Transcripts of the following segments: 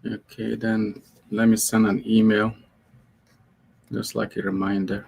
Okay, then let me send an email, just like a reminder.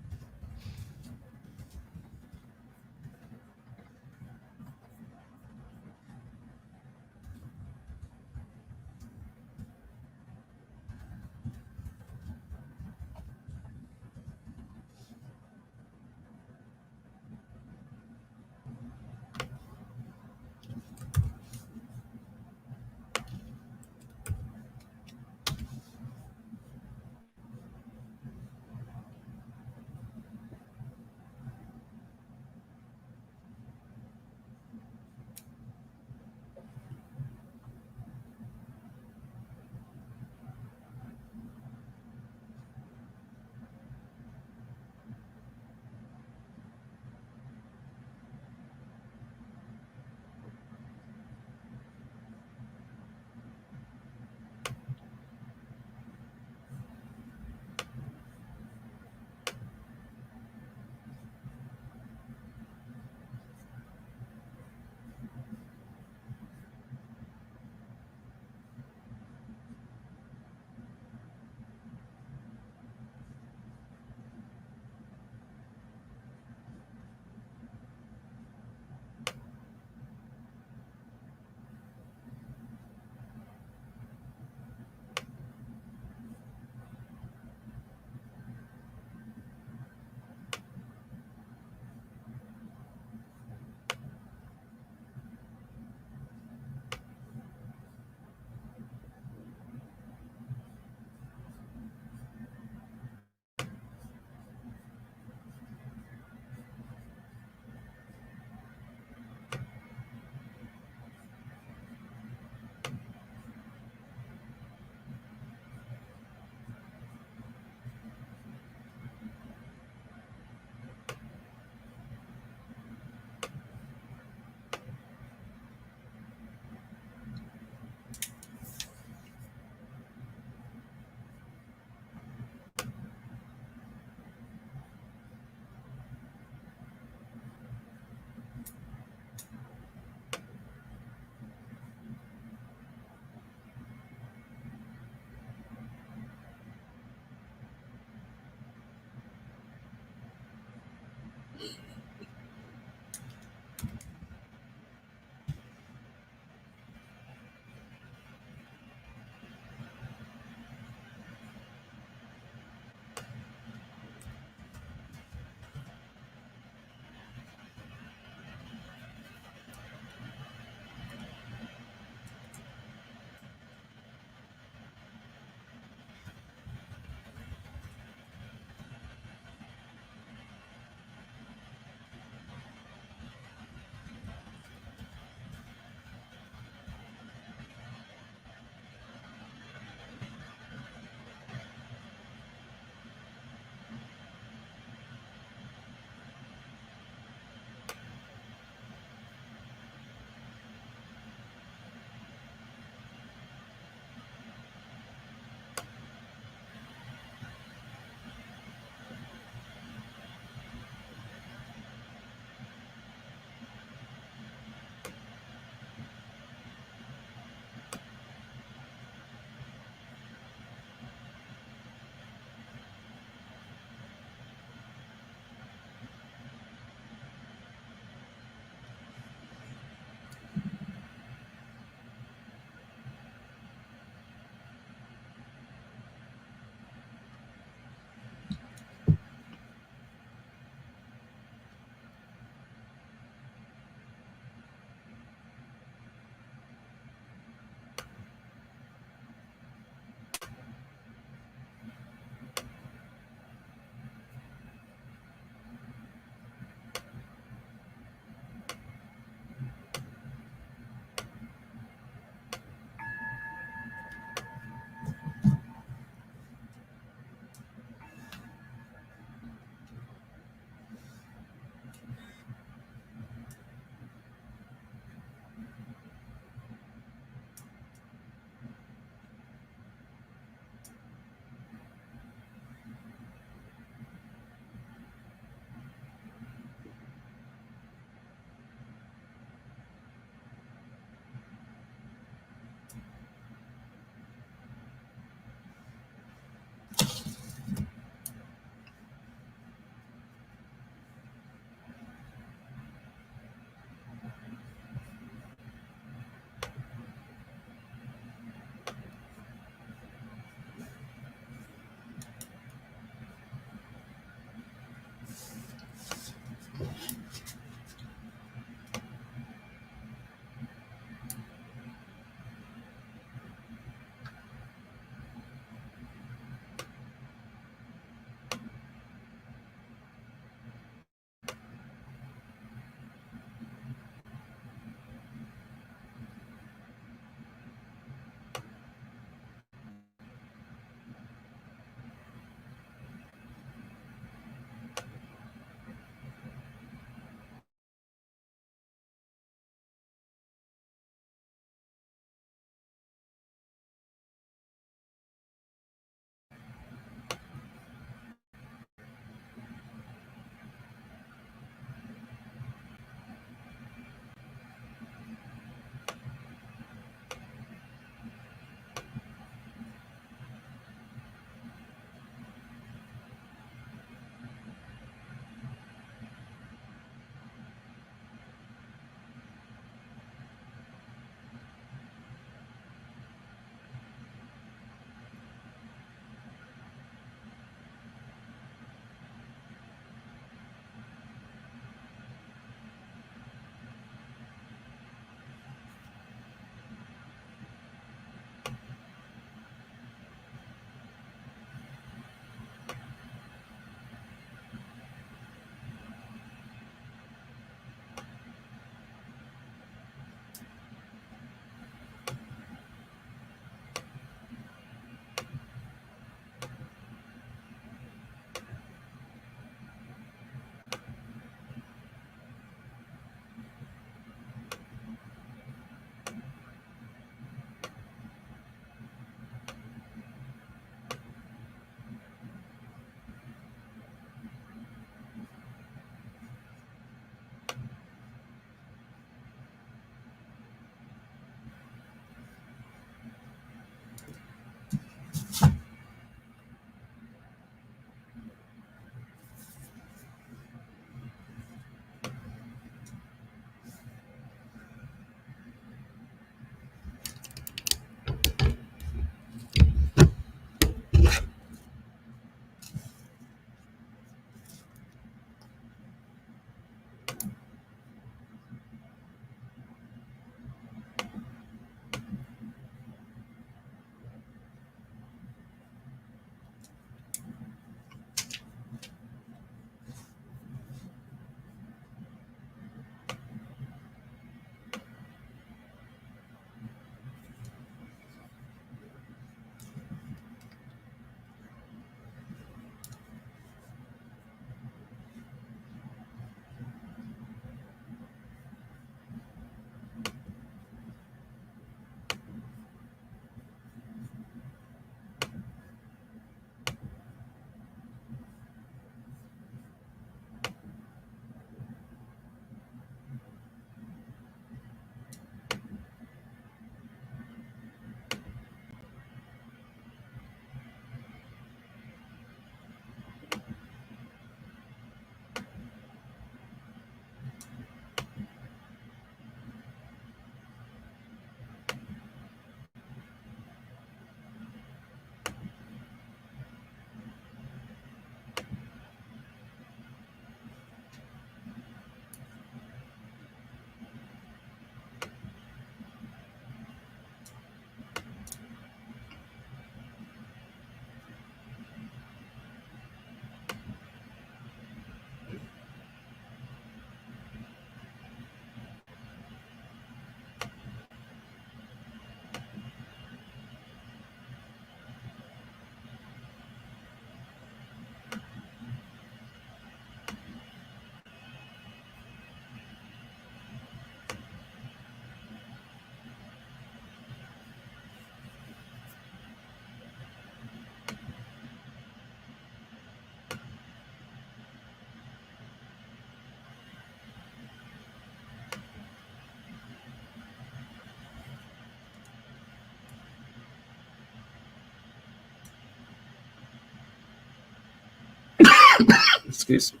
Excuse me.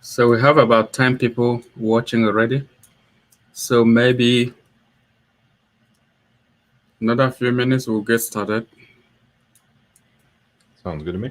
So we have about 10 people watching already. So maybe another few minutes we'll get started. Sounds good to me.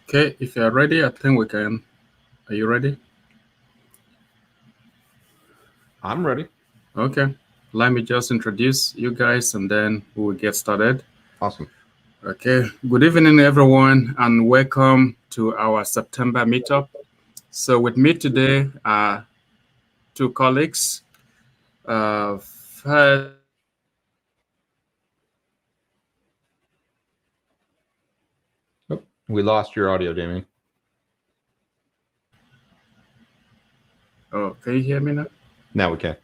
Okay, if you're ready, I think we can. Are you ready? I'm ready. Okay. Let me just introduce you guys and then we will get started. Awesome. Okay. Good evening, everyone, and welcome to our September meetup. So, with me today are two colleagues. First, Oh, we lost your audio, Damien. oh, can you hear me now? Now we can.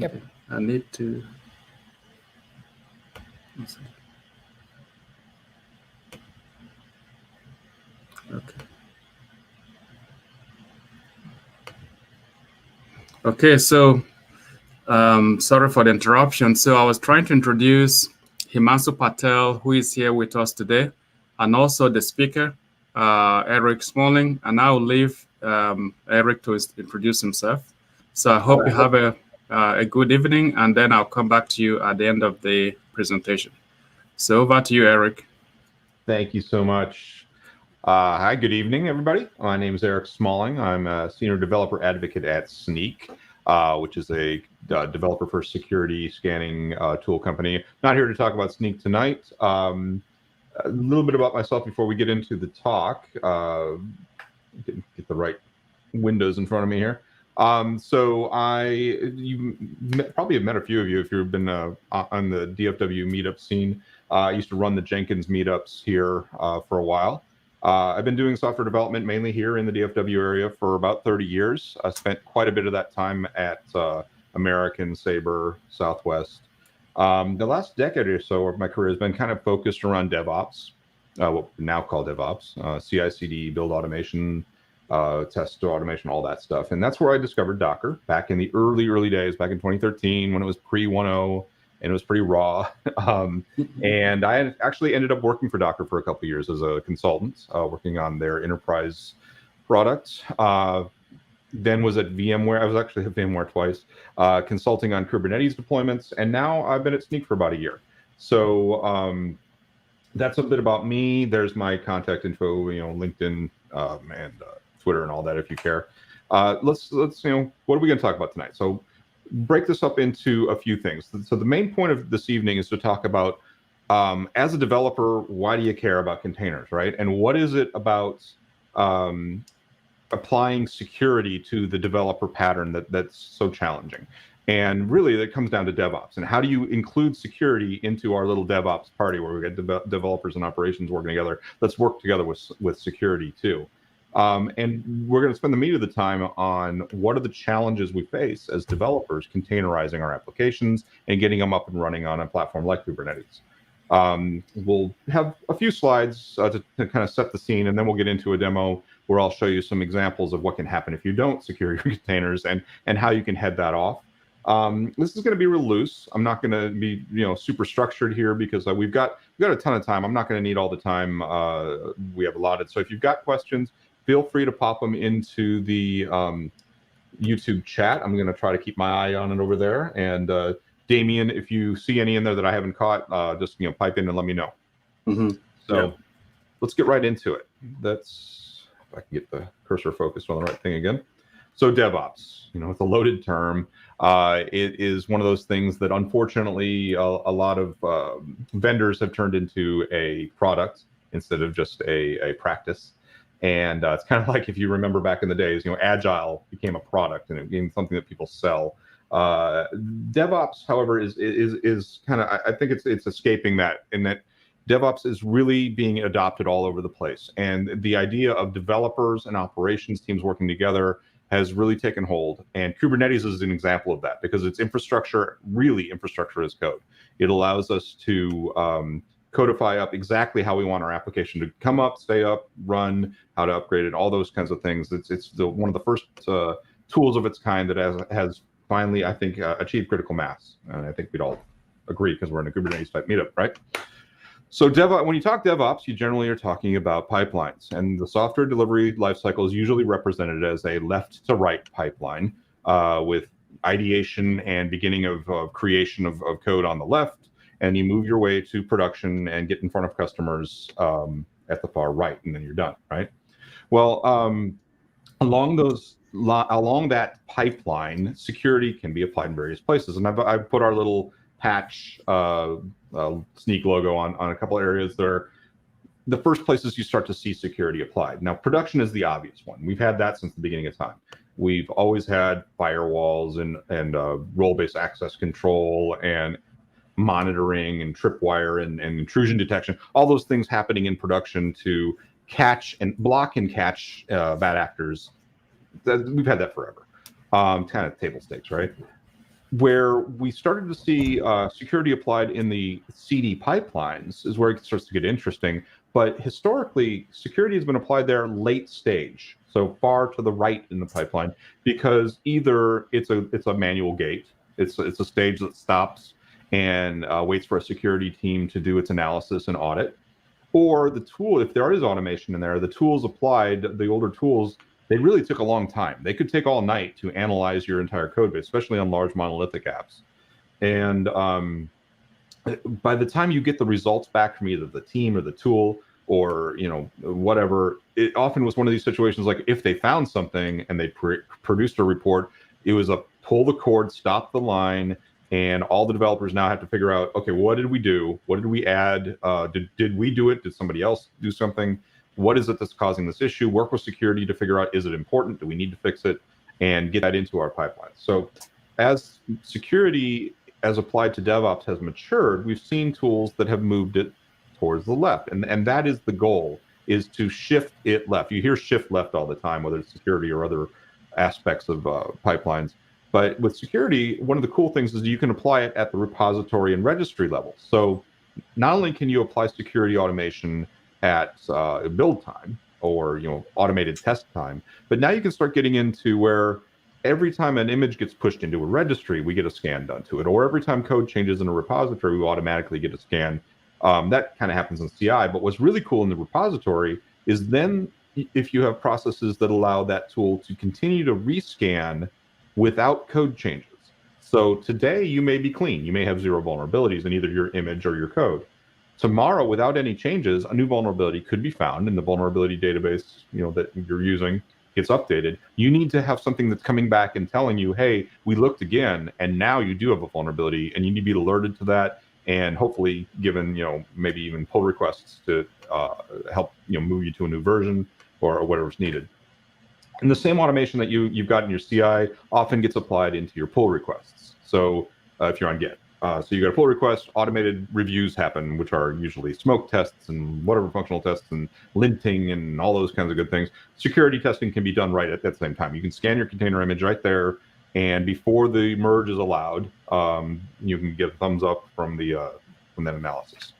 Yep. Okay. I need to. Okay. Okay, so sorry for the interruption. So I was trying to introduce Himansu Patel, who is here with us today, and also the speaker, Eric Smalling. And I'll leave Eric to introduce himself. So I hope you have a good evening, and then I'll come back to you at the end of the presentation. So over to you, Eric. Thank you so much. Hi, good evening, everybody. My name is Eric Smalling. I'm a senior developer advocate at Sneak, which is a developer for security scanning tool company. Not here to talk about Sneak tonight. A little bit about myself before we get into the talk. Get the right windows in front of me here. So you probably have met a few of you if you've been on the DFW meetup scene. I used to run the Jenkins meetups here for a while. I've been doing software development mainly here in the DFW area for about 30 years. I spent quite a bit of that time at American, Sabre, Southwest. The last decade or so of my career has been kind of focused around DevOps, what we now call DevOps, CI/CD, build automation, test automation, all that stuff. And that's where I discovered Docker back in the early days, back in 2013 when it was pre-1.0. And it was pretty raw. And I actually ended up working for Docker for a couple of years as a consultant, working on their enterprise product. Then was at VMware. I was actually at VMware twice, consulting on Kubernetes deployments. And now I've been at Sneak for about a year. So that's a bit about me. There's my contact info, LinkedIn and Twitter and all that if you care. Let's what are we going to talk about tonight? So break this up into a few things. So the main point of this evening is to talk about, as a developer, why do you care about containers, right? And what is it about applying security to the developer pattern that's so challenging? And really, that comes down to DevOps. And how do you include security into our little DevOps party where we get developers and operations working together? Let's work together with security too. And we're going to spend the meat of the time on what are the challenges we face as developers containerizing our applications and getting them up and running on a platform like Kubernetes. We'll have a few slides to kind of set the scene, and then we'll get into a demo where I'll show you some examples of what can happen if you don't secure your containers and how you can head that off. This is going to be real loose. I'm not going to be super structured here because we've got a ton of time. I'm not going to need all the time we have allotted. So if you've got questions, feel free to pop them into the YouTube chat. I'm going to try to keep my eye on it over there. And Damien, if you see any in there that I haven't caught, just pipe in and let me know. Mm-hmm. So let's get right into it. That's if I can get the cursor focused on the right thing again. So DevOps, it's a loaded term. It is one of those things that unfortunately a lot of vendors have turned into a product instead of just a practice. And it's kind of like if you remember back in the days, Agile became a product and it became something that people sell. DevOps, however, is kind of, I think it's escaping that, in that DevOps is really being adopted all over the place. And the idea of developers and operations teams working together has really taken hold. And Kubernetes is an example of that because it's infrastructure, really infrastructure as code. It allows us to codify up exactly how we want our application to come up, stay up, run, how to upgrade it, all those kinds of things. It's one of the first tools of its kind that has finally, I think, achieved critical mass. And I think we'd all agree because we're in a Kubernetes type meetup, right? So when you talk DevOps, you generally are talking about pipelines. And the software delivery lifecycle is usually represented as a left to right pipeline with ideation and beginning of creation of code on the left. And you move your way to production and get in front of customers at the far right, and then you're done, right? Well, along that pipeline, security can be applied in various places. And I've put our little patch Sneak logo on a couple areas there. The first places you start to see security applied. Now, production is the obvious one. We've had that since the beginning of time. We've always had firewalls and role-based access control and monitoring and tripwire and intrusion detection, all those things happening in production to catch and block and catch bad actors. We've had that forever. Kind of table stakes, right? Where we started to see security applied in the CD pipelines is where it starts to get interesting. But historically, security has been applied there late stage, so far to the right in the pipeline, because either it's a manual gate, it's a stage that stops and waits for a security team to do its analysis and audit, or the tool, if there is automation in there, the tools applied, the older tools, they really took a long time. They could take all night to analyze your entire code base, especially on large monolithic apps. And by the time you get the results back from either the team or the tool or whatever, it often was one of these situations like if they found something and they produced a report, it was a pull the cord, stop the line, and all the developers now have to figure out, okay, what did we do? What did we add? Did we do it? Did somebody else do something? What is it that's causing this issue? Work with security to figure out, is it important? Do we need to fix it? And get that into our pipeline. So as security as applied to DevOps has matured, we've seen tools that have moved it towards the left. And that is the goal, is to shift it left. You hear shift left all the time, whether it's security or other aspects of pipelines. But with security, one of the cool things is you can apply it at the repository and registry level. So not only can you apply security automation at build time or automated test time, but now you can start getting into where every time an image gets pushed into a registry, we get a scan done to it, or every time code changes in a repository, we automatically get a scan. That kind of happens in CI. But what's really cool in the repository is then if you have processes that allow that tool to continue to rescan without code changes. So today you may be clean. You may have zero vulnerabilities in either your image or your code. Tomorrow, without any changes, a new vulnerability could be found in the vulnerability database that you're using gets updated. You need to have something that's coming back and telling you, hey, we looked again, and now you do have a vulnerability, and you need to be alerted to that, and hopefully given maybe even pull requests to help move you to a new version or whatever's needed. And the same automation that you've got in your CI often gets applied into your pull requests. So if you're on Git, so you got a pull request, automated reviews happen, which are usually smoke tests and whatever functional tests and linting and all those kinds of good things. Security testing can be done right at that same time. You can scan your container image right there, and before the merge is allowed, you can get a thumbs up from that analysis.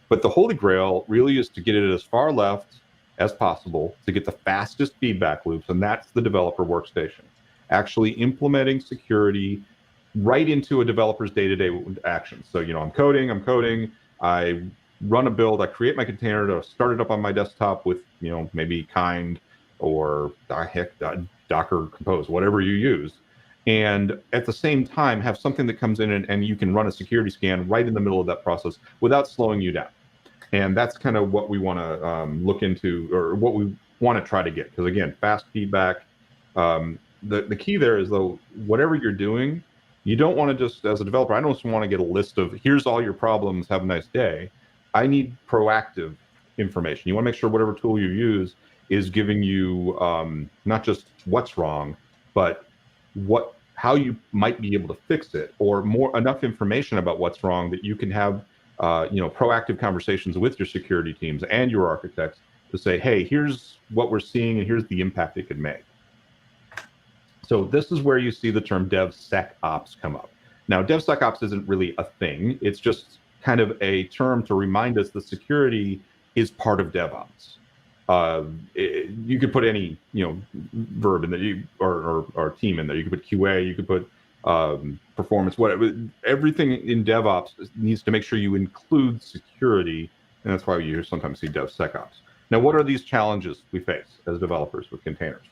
But the holy grail really is to get it as far left as possible to get the fastest feedback loops, and that's the developer workstation. Actually implementing security right into a developer's day-to-day actions. So, I'm coding, I run a build, I create my container to start it up on my desktop with, maybe Kind or Docker Compose, whatever you use. And at the same time, have something that comes in and you can run a security scan right in the middle of that process without slowing you down. And that's kind of what we want to look into, or what we want to try to get. Because again, fast feedback. The key there is, though, whatever you're doing, you don't want to just, as a developer, I don't just want to get a list of, here's all your problems, have a nice day. I need proactive information. You want to make sure whatever tool you use is giving you not just what's wrong, but how you might be able to fix it, or enough information about what's wrong that you can have proactive conversations with your security teams and your architects to say, hey, here's what we're seeing and here's the impact it could make. So this is where you see the term DevSecOps come up. Now, DevSecOps isn't really a thing. It's just kind of a term to remind us that security is part of DevOps. You could put any verb in there, or team in there. You could put QA. You could put performance. Whatever. Everything in DevOps needs to make sure you include security, and that's why you sometimes see DevSecOps. Now, what are these challenges we face as developers with containers?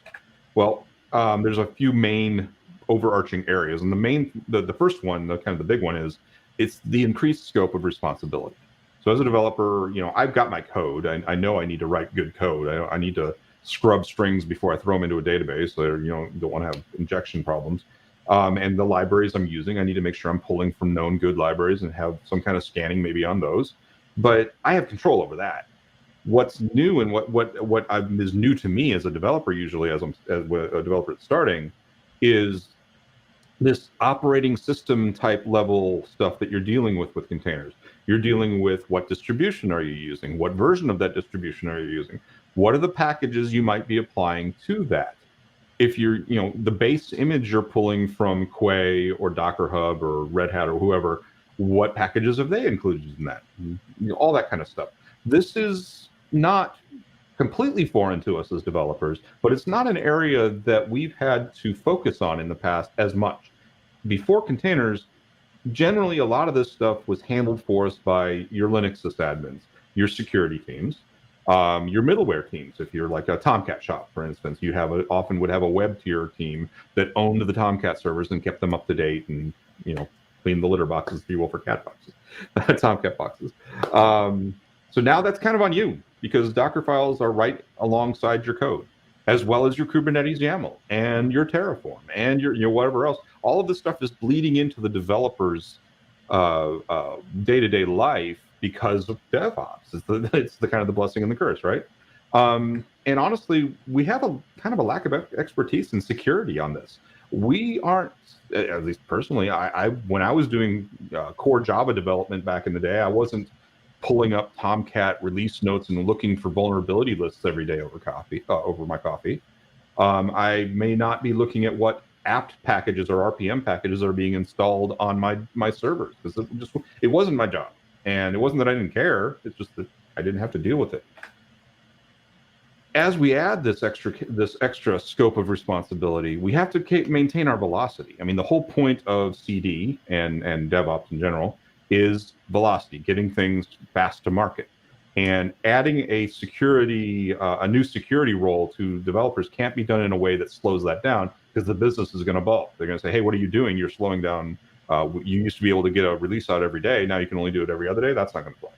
Well, there's a few main overarching areas, and the first one, the kind of the big one, is it's the increased scope of responsibility. So as a developer, I've got my code. I know I need to write good code. I need to scrub strings before I throw them into a database. So don't want to have injection problems. And the libraries I'm using, I need to make sure I'm pulling from known good libraries and have some kind of scanning maybe on those. But I have control over that. What's new and what is new to me as a developer, usually as a developer that's starting, is this operating system type level stuff that you're dealing with containers. You're dealing with what distribution are you using? What version of that distribution are you using? What are the packages you might be applying to that? if you're, the base image you're pulling from Quay or Docker Hub or Red Hat or whoever, what packages have they included in that? All that kind of stuff. This is not completely foreign to us as developers, but it's not an area that we've had to focus on in the past as much. Before containers, generally a lot of this stuff was handled for us by your Linux sysadmins, your security teams, your middleware teams. If you're like a Tomcat shop, for instance, you often would have a web tier team that owned the Tomcat servers and kept them up to date and cleaned the litter boxes, if you will, for cat boxes, Tomcat boxes. So now that's kind of on you, because Docker files are right alongside your code, as well as your Kubernetes YAML and your Terraform and your whatever else. All of this stuff is bleeding into the developer's day-to-day life because of DevOps. It's the kind of the blessing and the curse, right? And honestly, we have a kind of a lack of expertise in security on this. We aren't, at least personally, when I was doing core Java development back in the day, I wasn't pulling up Tomcat release notes and looking for vulnerability lists every day over my coffee. I may not be looking at what apt packages or RPM packages are being installed on my servers, because it wasn't my job. And it wasn't that I didn't care, it's just that I didn't have to deal with it. As we add this extra scope of responsibility, we have to maintain our velocity. I mean, the whole point of CD and DevOps in general is velocity, getting things fast to market. And adding a new security role to developers can't be done in a way that slows that down, because the business is going to balk. They're going to say, hey, what are you doing? You're slowing down. You used to be able to get a release out every day. Now you can only do it every other day. That's not going to fly.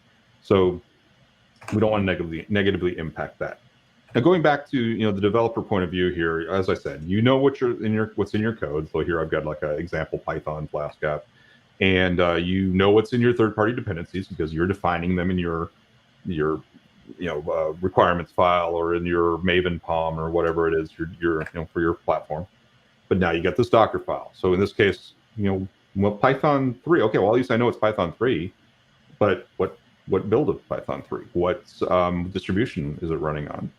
So we don't want to negatively impact that. Now, going back to the developer point of view here, as I said, what's in your code. So here I've got like an example Python Flask app, and what's in your third-party dependencies, because you're defining them in your requirements file or in your Maven POM or whatever it is your for your platform. But now you got this Docker file. So in this case, Python 3. Okay, well, at least I know it's Python 3. But what build of Python 3? What distribution is it running on?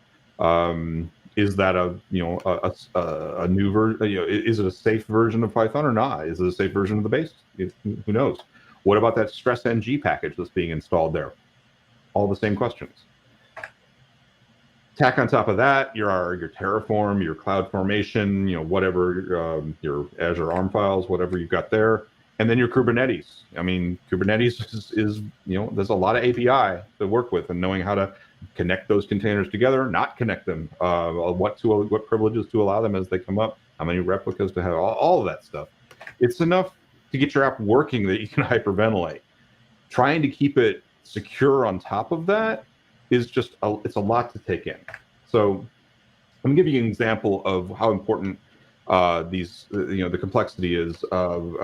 Is that a new version? Is it a safe version of Python or not? Is it a safe version of the base? Who knows? What about that stress ng package that's being installed there? All the same questions. Tack on top of that your Terraform, your CloudFormation, whatever, your Azure ARM files, whatever you've got there, and then your Kubernetes. I mean, Kubernetes is there's a lot of API to work with, and knowing how to connect those containers together, not connect them, what privileges to allow them as they come up, how many replicas to have, all of that stuff. It's enough to get your app working that you can hyperventilate. Trying to keep it secure on top of that is just it's a lot to take in. So I'm gonna give you an example of how important the complexity is of,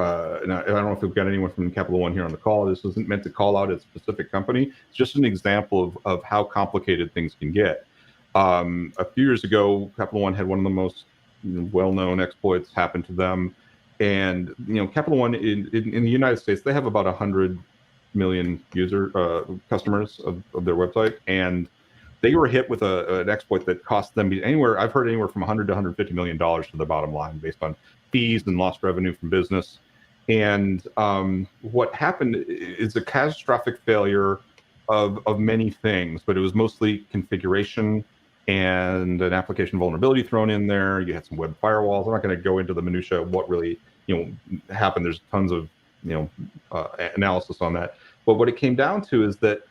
and I don't know if we've got anyone from Capital One here on the call. This isn't meant to call out a specific company. It's just an example of how complicated things can get. A few years ago, Capital One had one of the most well-known exploits happen to them. And Capital One in the United States, they have about 100 million customers of their website, and they were hit with an exploit that cost them I've heard anywhere from $100 to $150 million to the bottom line, based on fees and lost revenue from business. And what happened is a catastrophic failure of many things, but it was mostly configuration and an application vulnerability thrown in there. You had some web firewalls. I'm not going to go into the minutia of what really happened. There's tons of analysis on that. But what it came down to is that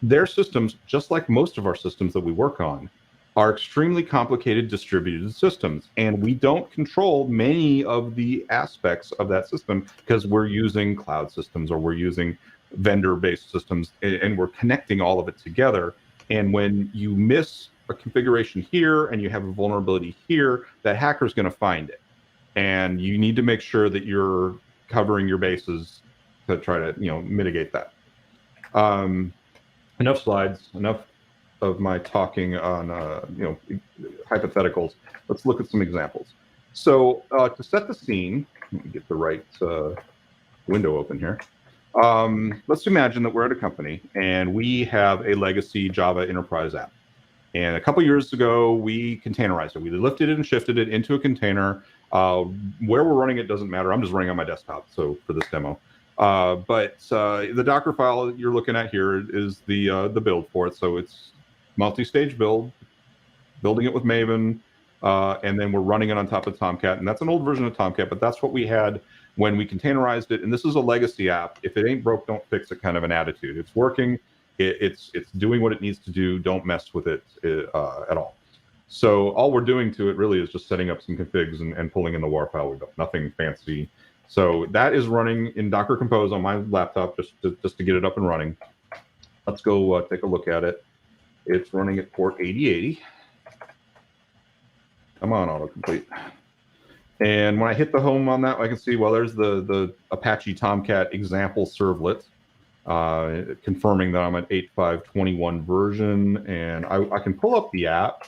their systems, just like most of our systems that we work on, are extremely complicated distributed systems, and we don't control many of the aspects of that system because we're using cloud systems or we're using vendor-based systems, and we're connecting all of it together. And when you miss a configuration here and you have a vulnerability here, that hacker's going to find it, and you need to make sure that you're covering your bases to try to mitigate that. Enough slides, enough of my talking on hypotheticals. Let's look at some examples. So to set the scene, let me get the right window open here. Let's imagine that we're at a company and we have a legacy Java enterprise app, And a couple years ago, we containerized it. We lifted it and shifted it into a container. Where we're running it doesn't matter. I'm just running on my desktop, so for this demo. But the Docker file you're looking at here is the build for it. So it's multi-stage build, building it with Maven, and then we're running it on top of Tomcat. And that's an old version of Tomcat, but that's what we had when we containerized it. And this is a legacy app. If it ain't broke, don't fix it kind of an attitude. It's working. It's doing what it needs to do. Don't mess with it at all. So all we're doing to it really is just setting up some configs and pulling in the WAR file we built. Nothing fancy. So that is running in Docker Compose on my laptop just to get it up and running. Let's go take a look at it. It's running at port 8080. Come on, autocomplete. And when I hit the home on that, I can see, well, there's the Apache Tomcat example servlet, confirming that I'm at 8.5.21 version, and I can pull up the app.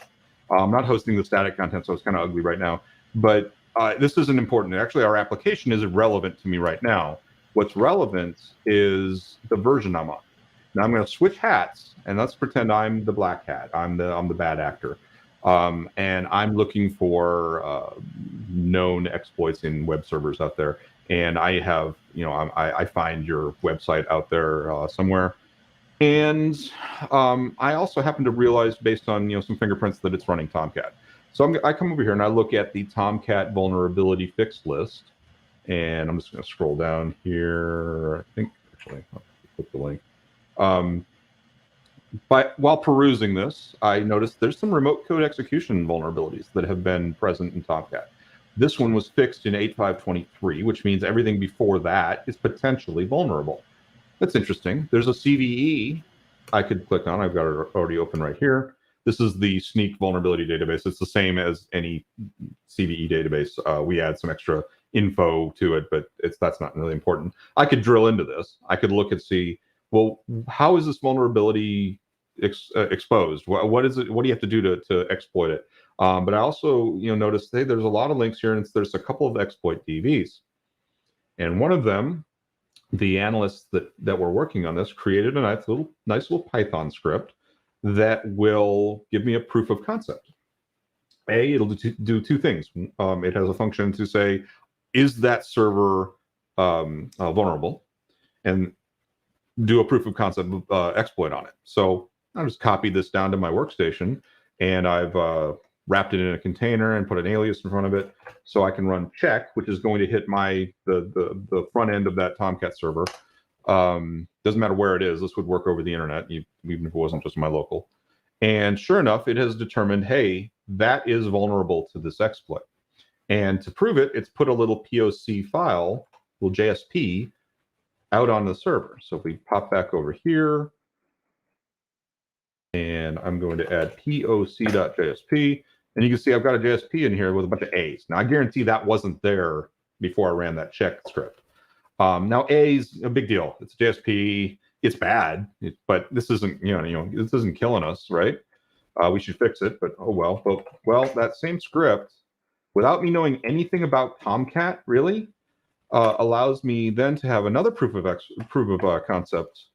I'm not hosting the static content, so it's kind of ugly right now, but this isn't important. Actually, our application is irrelevant to me right now. What's relevant is the version I'm on. Now I'm going to switch hats, and let's pretend I'm the black hat. I'm the bad actor. And I'm looking for known exploits in web servers out there. And I have, I find your website out there somewhere. And I also happen to realize, based on some fingerprints, that it's running Tomcat. So I come over here and I look at the Tomcat vulnerability fix list. And I'm just going to scroll down here. I think, actually, I'll click the link. But while perusing this, I noticed there's some remote code execution vulnerabilities that have been present in Tomcat. This one was fixed in 8.5.23, which means everything before that is potentially vulnerable. That's interesting. There's a CVE I could click on. I've got it already open right here. This is the Sneak vulnerability database. It's the same as any CVE database. We add some extra info to it, but that's not really important. I could drill into this. I could look and see, well, how is this vulnerability exposed? What is it? What do you have to do to exploit it? But I also, noticed, hey, there's a lot of links here, and there's a couple of exploit DVs, and one of them, the analysts that were working on this created a nice little Python script that will give me a proof of concept. It'll do two things. It has a function to say, is that server vulnerable, and do a proof of concept exploit on it. So I'll just copy this down to my workstation, and I've wrapped it in a container and put an alias in front of it, so I can run check, which is going to hit the front end of that Tomcat server. Doesn't matter where it is. This would work over the internet, even if it wasn't just my local. And sure enough, it has determined, hey, that is vulnerable to this exploit. And to prove it, it's put a little POC file, little JSP, out on the server. So if we pop back over here, and I'm going to add poc.jsp, and you can see I've got a JSP in here with a bunch of A's. Now I guarantee that wasn't there before I ran that check script. Now A's a big deal. It's a JSP. It's bad, but this isn't this isn't killing us, right? We should fix it, but oh well. But well, that same script, without me knowing anything about Tomcat, really, allows me then to have another proof of concept,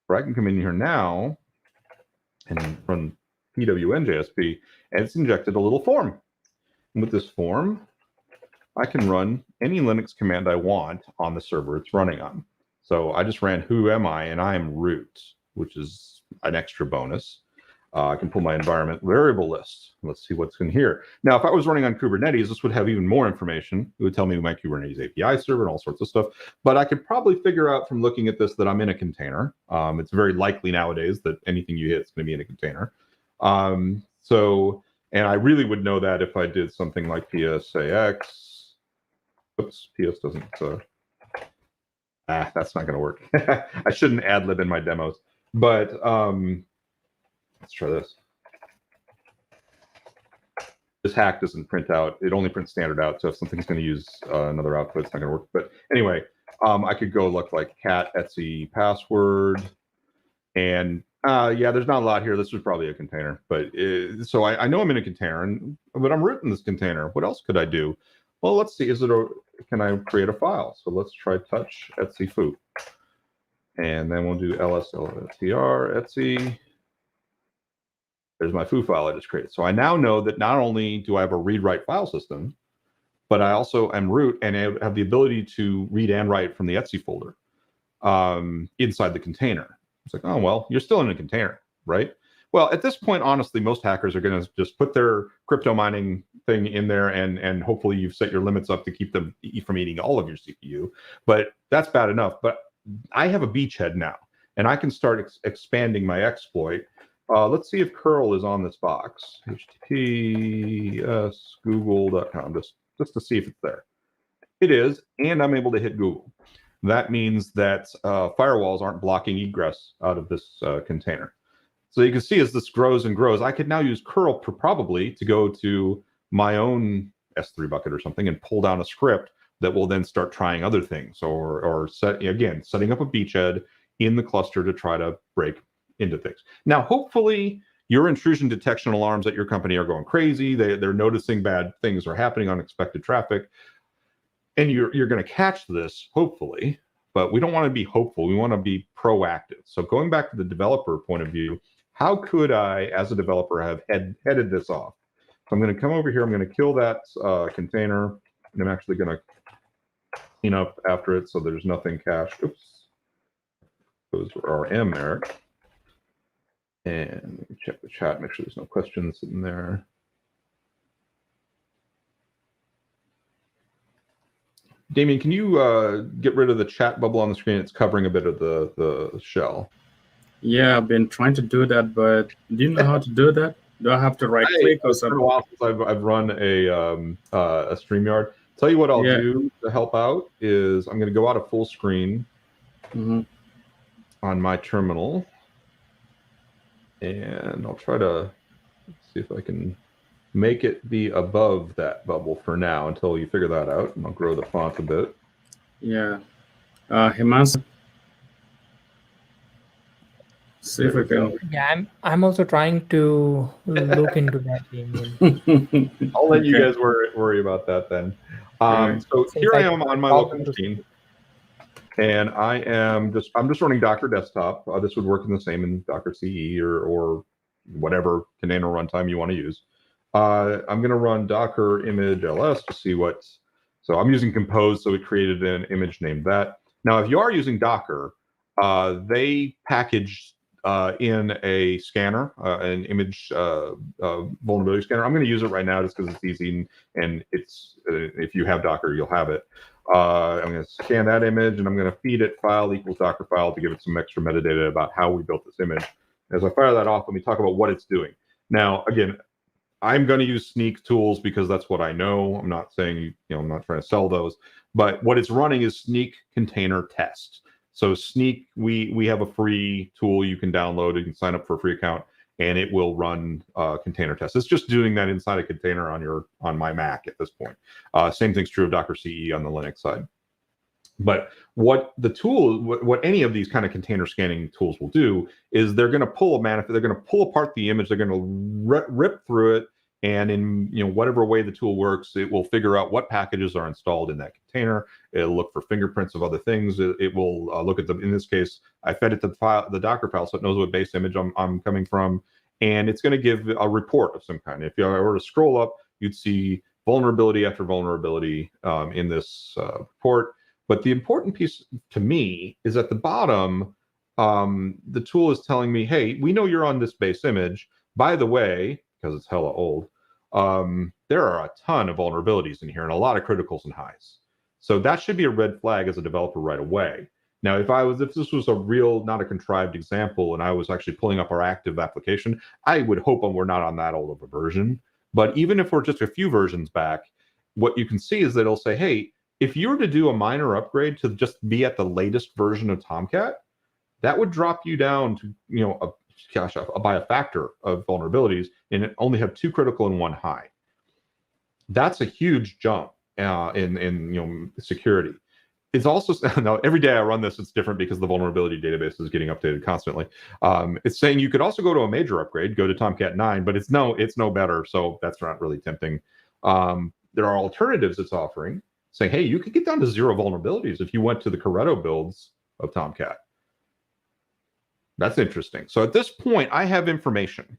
where I can come in here now and run pwn.jsp, and it's injected a little form. And with this form, I can run any Linux command I want on the server it's running on. So I just ran who am I, and I am root, which is an extra bonus. I can pull my environment variable list. Let's see what's in here. Now, if I was running on Kubernetes, this would have even more information. It would tell me my Kubernetes API server and all sorts of stuff. But I could probably figure out from looking at this that I'm in a container. It's very likely nowadays that anything you hit is going to be in a container. And I really would know that if I did something like psax. Oops, ps doesn't. That's not going to work. I shouldn't ad lib in my demos. But let's try this. This hack doesn't print out. It only prints standard out. So if something's going to use another output, it's not going to work. But anyway, I could go look like cat etsy password. And yeah, there's not a lot here. This was probably a container. But so I know I'm in a container, but I'm root in this container. What else could I do? Well, let's see. Can I create a file? So let's try touch etsy foo. And then we'll do lsltr etsy. There's my foo file I just created. So I now know that not only do I have a read-write file system, but I also am root and I have the ability to read and write from the etc folder inside the container. It's like, oh, well, you're still in a container, right? Well, at this point, honestly, most hackers are going to just put their crypto mining thing in there, and hopefully you've set your limits up to keep them from eating all of your CPU. But that's bad enough. But I have a beachhead now, and I can start expanding my exploit. Let's see if curl is on this box. https google.com, just to see if it's there. It is, and I'm able to hit Google. That means that firewalls aren't blocking egress out of this container. So you can see as this grows and grows, I could now use curl probably to go to my own S3 bucket or something and pull down a script that will then start trying other things, or setting up a beachhead in the cluster to try to break into things. Now, hopefully, your intrusion detection alarms at your company are going crazy. They're noticing bad things are happening, unexpected traffic, and you're going to catch this, hopefully. But we don't want to be hopeful. We want to be proactive. So going back to the developer point of view, how could I, as a developer, have headed this off? So I'm going to come over here. I'm going to kill that container, and I'm actually going to clean up after it so there's nothing cached. Oops. Those are RM there. And let me check the chat, make sure there's no questions in there. Damien, can you get rid of the chat bubble on the screen? It's covering a bit of the shell. Yeah, I've been trying to do that, but do you know how to do that? Do I have to right click or something? It's been a while since I've run a StreamYard. Tell you what I'll do to help out is I'm going to go out of full screen on my terminal, and I'll try to see if I can make it be above that bubble for now until you figure that out, and I'll grow the font a bit. Yeah. Himansu, see if we can. Yeah, I'm also trying to look into that, Damien. I'll let you guys worry about that then. So here I am on my local machine, and I'm just running Docker desktop. This would work in the same in Docker CE or whatever container runtime you want to use. I'm going to run Docker image ls to see what's. So I'm using Compose, so we created an image named that. Now, if you are using Docker, they package in a scanner, an image vulnerability scanner. I'm going to use it right now just because it's easy, and it's if you have Docker, you'll have it. I'm going to scan that image, and I'm going to feed it file equals Docker file to give it some extra metadata about how we built this image. As I fire that off, let me talk about what it's doing. Now, again, I'm going to use Sneak tools because that's what I know. I'm not saying, I'm not trying to sell those, but what it's running is Sneak container test. So Sneak, we have a free tool you can download. You can sign up for a free account, and it will run container tests. It's just doing that inside a container on my Mac at this point. Same thing's true of Docker CE on the Linux side. But what any of these kind of container scanning tools will do is they're going to pull they're going to pull apart the image, they're going to rip through it, and in whatever way the tool works, it will figure out what packages are installed in that container. It'll look for fingerprints of other things. It will look at them. In this case, I fed it the Docker file, so it knows what base image I'm coming from, and it's going to give a report of some kind. If you were to scroll up, you'd see vulnerability after vulnerability in this report. But the important piece to me is at the bottom, the tool is telling me, hey, we know you're on this base image. By the way, because it's hella old, there are a ton of vulnerabilities in here and a lot of criticals and highs. So that should be a red flag as a developer right away. Now, if this was a real, not a contrived example, and I was actually pulling up our active application, I would hope we're not on that old of a version. But even if we're just a few versions back, what you can see is that it'll say, hey, if you were to do a minor upgrade to just be at the latest version of Tomcat, that would drop you down to, by a factor of vulnerabilities, and it only have 2 critical and 1 high. That's a huge jump in security. It's also, now every day I run this, it's different because the vulnerability database is getting updated constantly. It's saying you could also go to a major upgrade, go to Tomcat 9, but it's no better, so that's not really tempting. There are alternatives it's offering, saying, hey, you could get down to 0 vulnerabilities if you went to the Corretto builds of Tomcat. That's interesting. So at this point, I have information,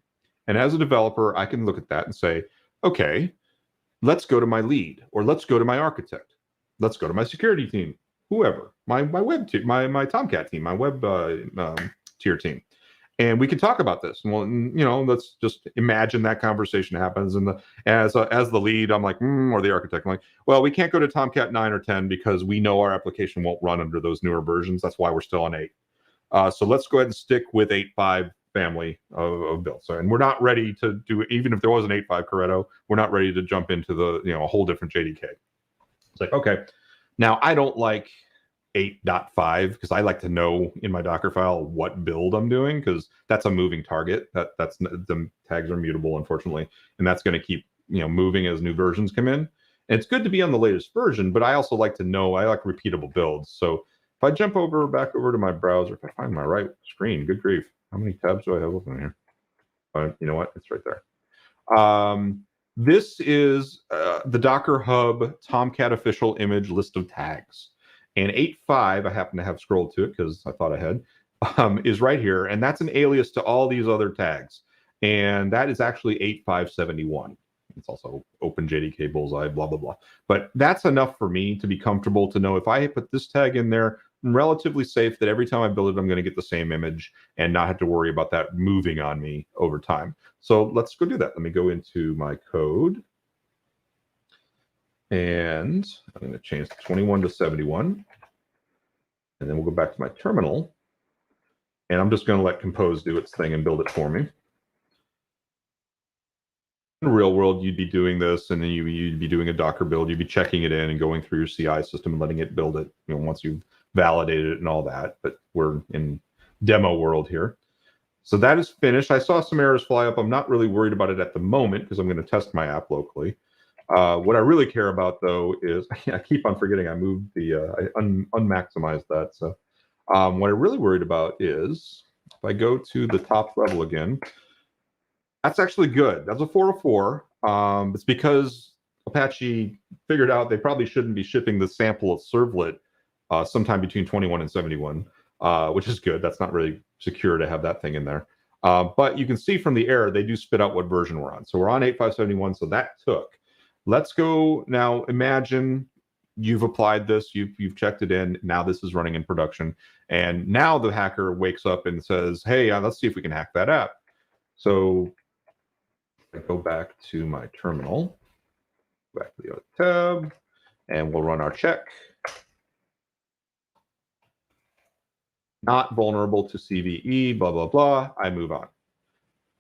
And as a developer, I can look at that and say, okay, let's go to my lead, or let's go to my architect. Let's go to my security team, whoever, my web team, my Tomcat team, my web tier team. And we can talk about this. Well, let's just imagine that conversation happens. And as the lead, I'm like, or the architect, I'm like, well, we can't go to Tomcat 9 or 10 because we know our application won't run under those newer versions. That's why we're still on 8. So let's go ahead and stick with 8.5 family of builds. So, and we're not ready to do, even if there was an 8.5 Corretto, we're not ready to jump into the a whole different JDK. It's like, okay, now I don't like 8.5 because I like to know in my Docker file what build I'm doing, because that's a moving target. That's the tags are mutable, unfortunately, and that's going to keep moving as new versions come in. And it's good to be on the latest version, but I also like to know, I like repeatable builds. So if I jump back over to my browser, if I find my right screen, good grief, how many tabs do I have open here? You know what? It's right there. This is the Docker Hub Tomcat official image list of tags. And 8.5, I happen to have scrolled to it because I thought I had, is right here. And that's an alias to all these other tags. And that is actually 8.571. It's also OpenJDK Bullseye, blah, blah, blah. But that's enough for me to be comfortable to know if I put this tag in there, I'm relatively safe that every time I build it, I'm going to get the same image and not have to worry about that moving on me over time. So let's go do that. Let me go into my code. And I'm going to change 21 to 71. And then we'll go back to my terminal. And I'm just going to let Compose do its thing and build it for me. In the real world, you'd be doing this, and then you'd be doing a Docker build. You'd be checking it in and going through your CI system and letting it build it, once you've validated it and all that. But we're in demo world here. So that is finished. I saw some errors fly up. I'm not really worried about it at the moment because I'm going to test my app locally. What I really care about, though, is I keep on forgetting I moved I unmaximized that. So what I'm really worried about is if I go to the top level again, that's actually good. That's a 404. It's because Apache figured out they probably shouldn't be shipping the sample of servlet sometime between 21 and 71, which is good. That's not really secure to have that thing in there. But you can see from the error, they do spit out what version we're on. So we're on 8.571, so that took. Let's go now. Imagine you've applied this, you've checked it in. Now this is running in production. And now the hacker wakes up and says, hey, let's see if we can hack that app. So I go back to my terminal, back to the other tab, and we'll run our check. Not vulnerable to CVE, blah, blah, blah. I move on.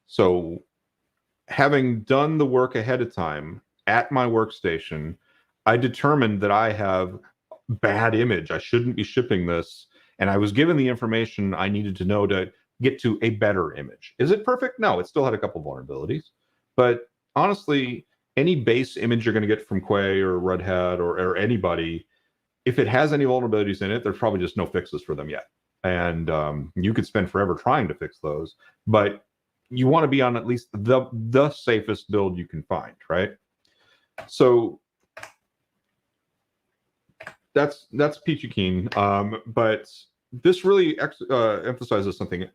So having done the work ahead of time at my workstation, I determined that I have bad image. I shouldn't be shipping this. And I was given the information I needed to know to get to a better image. Is it perfect? No, it still had a couple vulnerabilities. But honestly, any base image you're going to get from Quay or Red Hat or anybody, if it has any vulnerabilities in it, there's probably just no fixes for them yet. And you could spend forever trying to fix those. But you want to be on at least the safest build you can find, right? So that's peachy keen. But this really emphasizes something.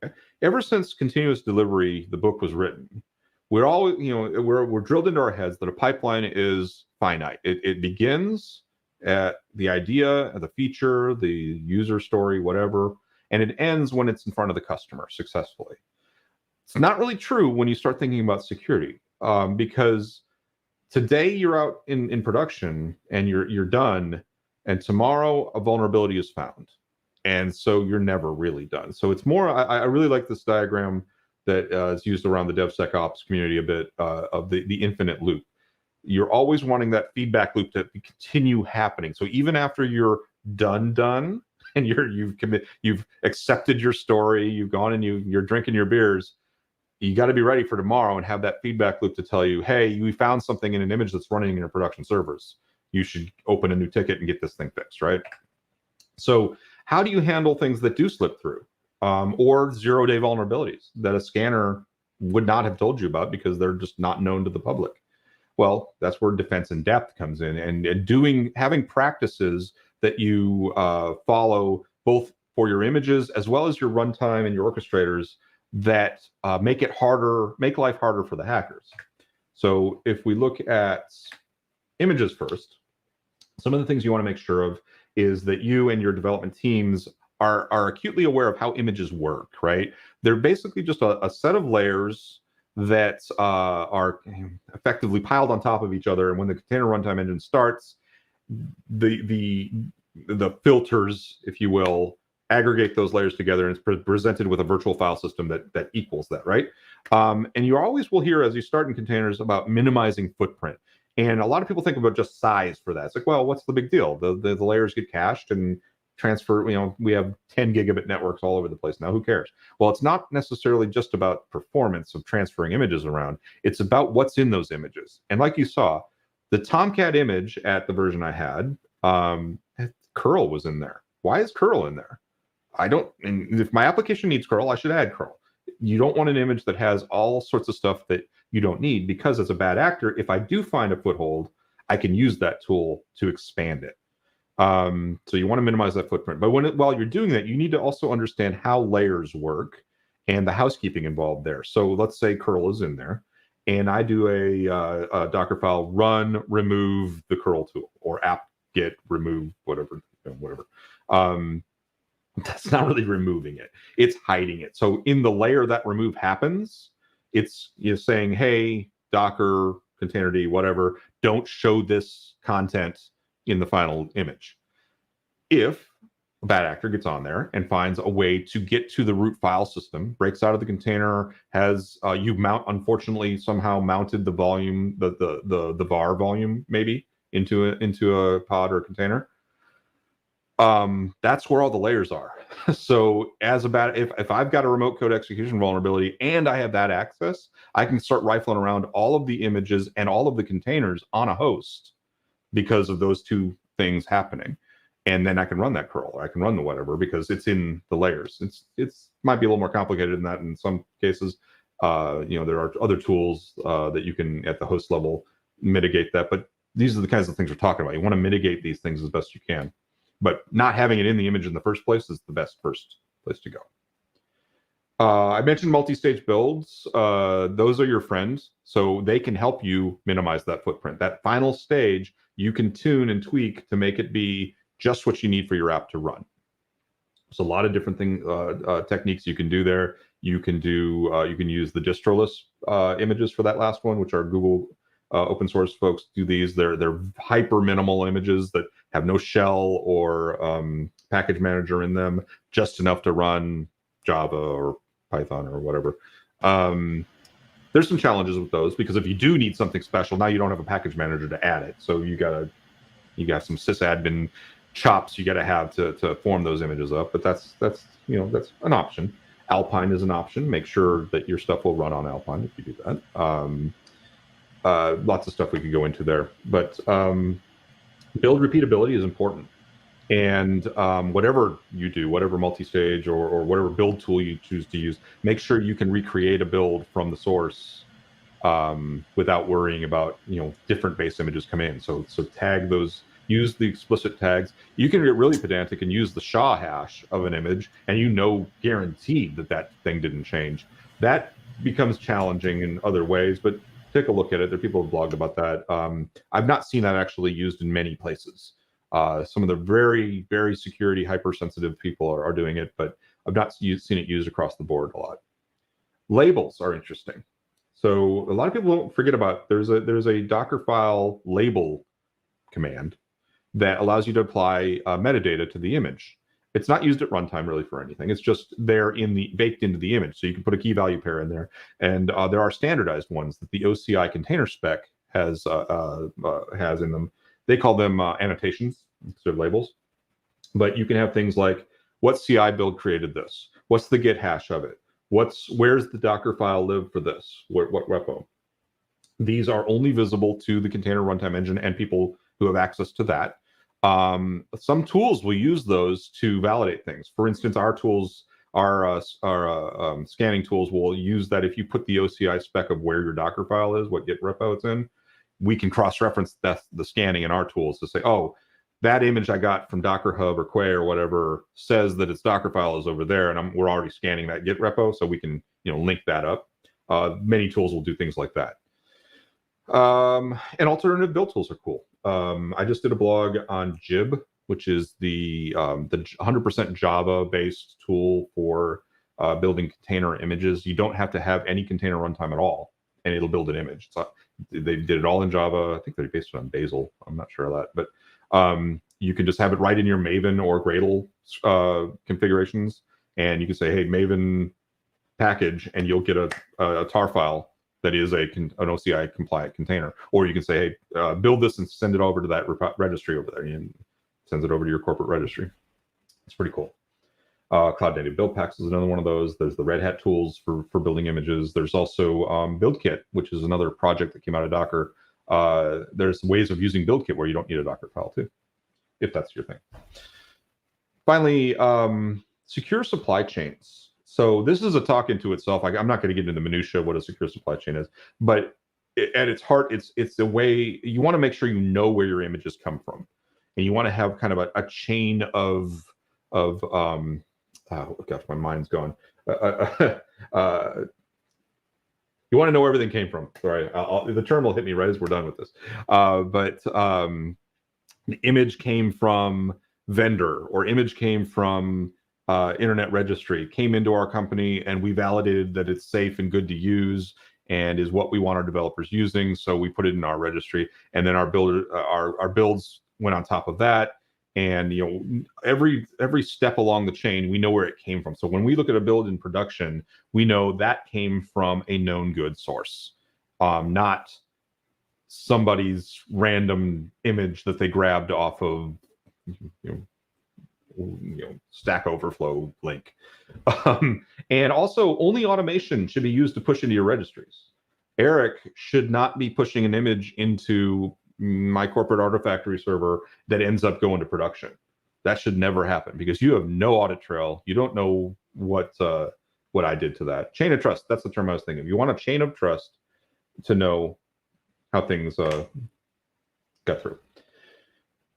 Ever since continuous delivery, the book was written, we're always, we're drilled into our heads that a pipeline is finite. It begins at the idea, the feature, the user story, whatever, and it ends when it's in front of the customer successfully. It's not really true when you start thinking about security, because today you're out in production and you're done, and tomorrow a vulnerability is found, and so you're never really done. So it's more. I really like this diagram that is used around the DevSecOps community a bit, of the infinite loop. You're always wanting that feedback loop to continue happening. So even after you're done, and you've accepted your story, you've gone and you're drinking your beers, you got to be ready for tomorrow and have that feedback loop to tell you, hey, we found something in an image that's running in your production servers. You should open a new ticket and get this thing fixed, right? So how do you handle things that do slip through? Or zero-day vulnerabilities that a scanner would not have told you about because they're just not known to the public? Well, that's where defense in depth comes in, and having practices that you follow both for your images as well as your runtime and your orchestrators that make life harder for the hackers. So if we look at images first, some of the things you want to make sure of is that you and your development teams are acutely aware of how images work, right? They're basically just a set of layers that are effectively piled on top of each other. And when the container runtime engine starts, the filters, if you will, aggregate those layers together, and it's presented with a virtual file system that equals that, right? And you always will hear as you start in containers about minimizing footprint. And a lot of people think about just size for that. It's like, well, what's the big deal? The layers get cached and transfer. You know, we have 10 gigabit networks all over the place now. Who cares? Well, it's not necessarily just about performance of transferring images around. It's about what's in those images. And like you saw, the Tomcat image at the version I had, curl was in there. Why is curl in there? And if my application needs curl, I should add curl. You don't want an image that has all sorts of stuff that you don't need, because as a bad actor, if I do find a foothold, I can use that tool to expand it. So you want to minimize that footprint. But while you're doing that, you need to also understand how layers work and the housekeeping involved there. So let's say curl is in there, and I do a Docker file run remove the curl tool, or app get remove whatever. That's not really removing it. It's hiding it. So in the layer that remove happens, it's saying, hey, Docker, containerd, whatever, don't show this content in the final image. If a bad actor gets on there and finds a way to get to the root file system, breaks out of the container, has unfortunately somehow mounted the volume, the var volume maybe into a pod or a container, that's where all the layers are. So if I've got a remote code execution vulnerability and I have that access, I can start rifling around all of the images and all of the containers on a host because of those two things happening. And then I can run that curl, or I can run the whatever, because it's in the layers. It's might be a little more complicated than that in some cases. There are other tools that you can at the host level mitigate that, but these are the kinds of things we're talking about. You want to mitigate these things as best you can. But not having it in the image in the first place is the best first place to go. I mentioned multi-stage builds. Those are your friends, so they can help you minimize that footprint. That final stage, you can tune and tweak to make it be just what you need for your app to run. There's a lot of different techniques you can do there. You can use the distroless images for that last one, which are Google open source folks do these. They're hyper minimal images that have no shell or package manager in them, just enough to run Java or Python or whatever. There's some challenges with those, because if you do need something special, now you don't have a package manager to add it. So you got some sysadmin chops you got to have to form those images up. But that's an option. Alpine is an option. Make sure that your stuff will run on Alpine if you do that. Lots of stuff we could go into there, but build repeatability is important. And whatever you do, whatever multi-stage or whatever build tool you choose to use, make sure you can recreate a build from the source without worrying about different base images come in. So tag those, use the explicit tags. You can get really pedantic and use the SHA hash of an image, and guaranteed that thing didn't change. That becomes challenging in other ways, but take a look at it. There are people who have blogged about that. I've not seen that actually used in many places. Some of the very, very security hypersensitive people are doing it, but I've not seen it used across the board a lot. Labels are interesting. So a lot of people don't forget about, there's a Dockerfile label command that allows you to apply metadata to the image. It's not used at runtime really for anything. It's just there baked into the image. So you can put a key value pair in there, and there are standardized ones that the OCI container spec has in them. They call them annotations instead of labels. But you can have things like, what CI build created this? What's the Git hash of it? Where's the Docker file live for this? What repo? These are only visible to the container runtime engine and people who have access to that. Some tools will use those to validate things. For instance, our tools, our scanning tools will use that. If you put the OCI spec of where your Docker file is, what Git repo it's in, we can cross-reference the scanning in our tools to say, oh, that image I got from Docker Hub or Quay or whatever says that its Docker file is over there, and we're already scanning that Git repo, so we can link that up. Many tools will do things like that. And alternative build tools are cool. I just did a blog on Jib, which is the 100% Java-based tool for building container images. You don't have to have any container runtime at all, and it'll build an image. So they did it all in Java. I think they based it on Bazel. I'm not sure of that, but you can just have it right in your Maven or Gradle configurations, and you can say, "Hey, Maven package," and you'll get a tar file that is an OCI compliant container. Or you can say, "Hey, build this and send it over to that registry over there," and sends it over to your corporate registry. It's pretty cool. Cloud Native Build Packs is another one of those. There's the Red Hat tools for building images. There's also BuildKit, which is another project that came out of Docker. There's ways of using BuildKit where you don't need a Docker file too, if that's your thing. Finally, secure supply chains. So this is a talk into itself. I'm not going to get into the minutia of what a secure supply chain is, but at its heart, it's the way you want to make sure you know where your images come from, and you want to have kind of a chain of oh gosh, my mind's gone. You want to know where everything came from. Sorry, the term will hit me right as we're done with this. But the image came from vendor, or image came from internet registry, came into our company, and we validated that it's safe and good to use and is what we want our developers using. So we put it in our registry, and then our builds went on top of that. And every step along the chain, we know where it came from. So when we look at a build in production, we know that came from a known good source, not somebody's random image that they grabbed off of Stack Overflow link. And also, only automation should be used to push into your registries. Eric should not be pushing an image into my corporate Artifactory server that ends up going to production. That should never happen, because you have no audit trail. You don't know what I did to that. Chain of trust, that's the term I was thinking of. You want a chain of trust to know how things got through.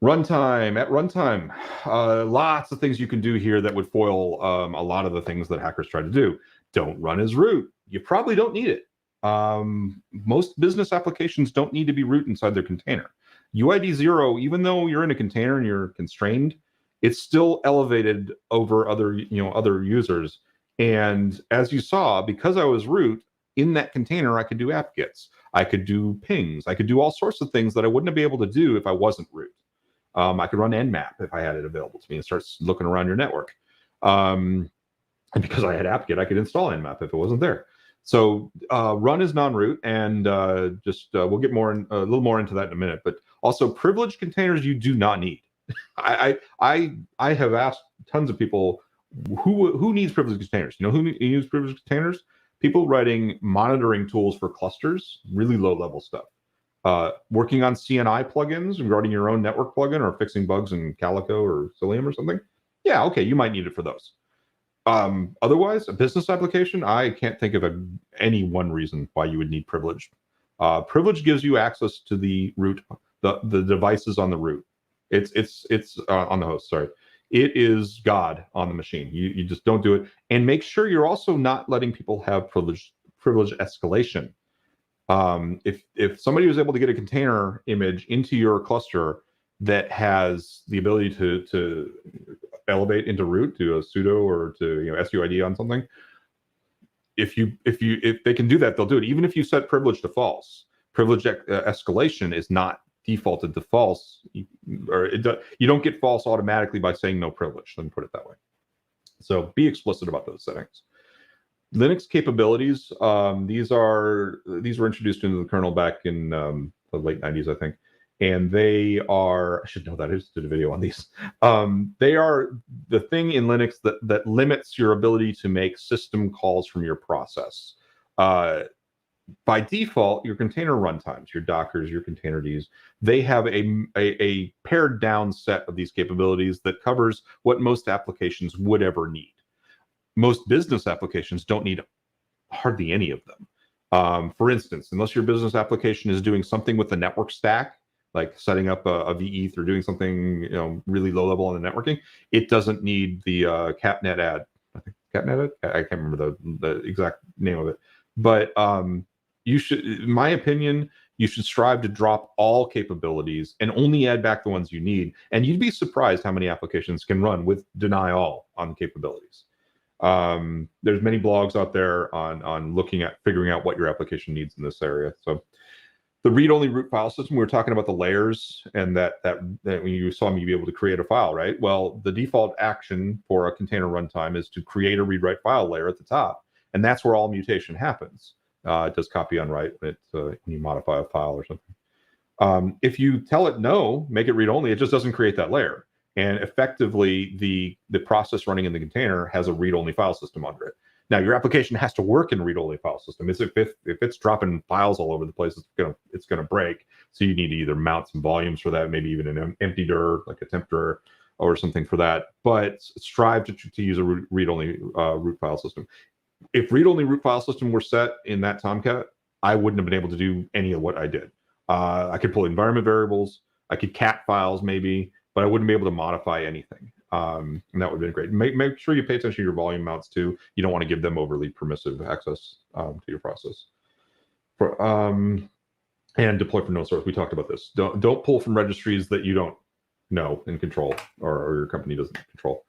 Runtime. At runtime, lots of things you can do here that would foil a lot of the things that hackers try to do. Don't run as root. You probably don't need it. Most business applications don't need to be root inside their container. UID 0, even though you're in a container and you're constrained, it's still elevated over other users. And as you saw, because I was root in that container, I could do apt-gets, I could do pings, I could do all sorts of things that I wouldn't be able to do if I wasn't root. I could run Nmap if I had it available to me and start looking around your network. And because I had apt-get, I could install Nmap if it wasn't there. So run is non-root, and we'll get a little more into that in a minute. But also, privileged containers you do not need. I have asked tons of people who needs privileged containers. Who needs privileged containers? People writing monitoring tools for clusters, really low-level stuff. Working on CNI plugins and writing your own network plugin, or fixing bugs in Calico or Cilium or something. Yeah, okay, you might need it for those. Otherwise, a business application, I can't think of any one reason why you would need privilege. Privilege gives you access to the root, the devices on the root. It's on the host. Sorry, it is God on the machine. You just don't do it, and make sure you're also not letting people have privilege escalation. If somebody was able to get a container image into your cluster that has the ability to elevate into root, to a sudo or to SUID on something, if they can do that, they'll do it. Even if you set privilege to false, privilege escalation is not defaulted to false, or you don't get false automatically by saying no privilege. Let me put it that way. So be explicit about those settings. Linux capabilities, these were introduced into the kernel back in the late 90s, I think. And they are, I should know that, I just did a video on these. They are the thing in Linux that limits your ability to make system calls from your process. By default, your container runtimes, your Dockers, your Containerd, they have a pared down set of these capabilities that covers what most applications would ever need. Most business applications don't need hardly any of them. For instance, unless your business application is doing something with the network stack, like setting up a vEth or doing something really low level on the networking, it doesn't need the capnet add. I think catnet. I can't remember the exact name of it, but you should, in my opinion, you should strive to drop all capabilities and only add back the ones you need. And you'd be surprised how many applications can run with deny all on capabilities. There's many blogs out there on looking at figuring out what your application needs in this area. So the read-only root file system, we were talking about the layers, and that when you saw me be able to create a file, right? Well, the default action for a container runtime is to create a read-write file layer at the top, and that's where all mutation happens. It does copy on write when you modify a file or something. If you tell it no, make it read-only, it just doesn't create that layer. And effectively, the process running in the container has a read-only file system under it. Now, your application has to work in a read-only file system. If it's dropping files all over the place, it's gonna break. So you need to either mount some volumes for that, maybe even an empty dir, like a temp dir, or something for that. But strive to use a read-only root file system. If read-only root file system were set in that Tomcat, I wouldn't have been able to do any of what I did. I could pull environment variables, I could cat files maybe, but I wouldn't be able to modify anything. And that would have been great. Make sure you pay attention to your volume mounts too. You don't want to give them overly permissive access to your process. And deploy from no source. We talked about this. Don't pull from registries that you don't know and control, or your company doesn't control.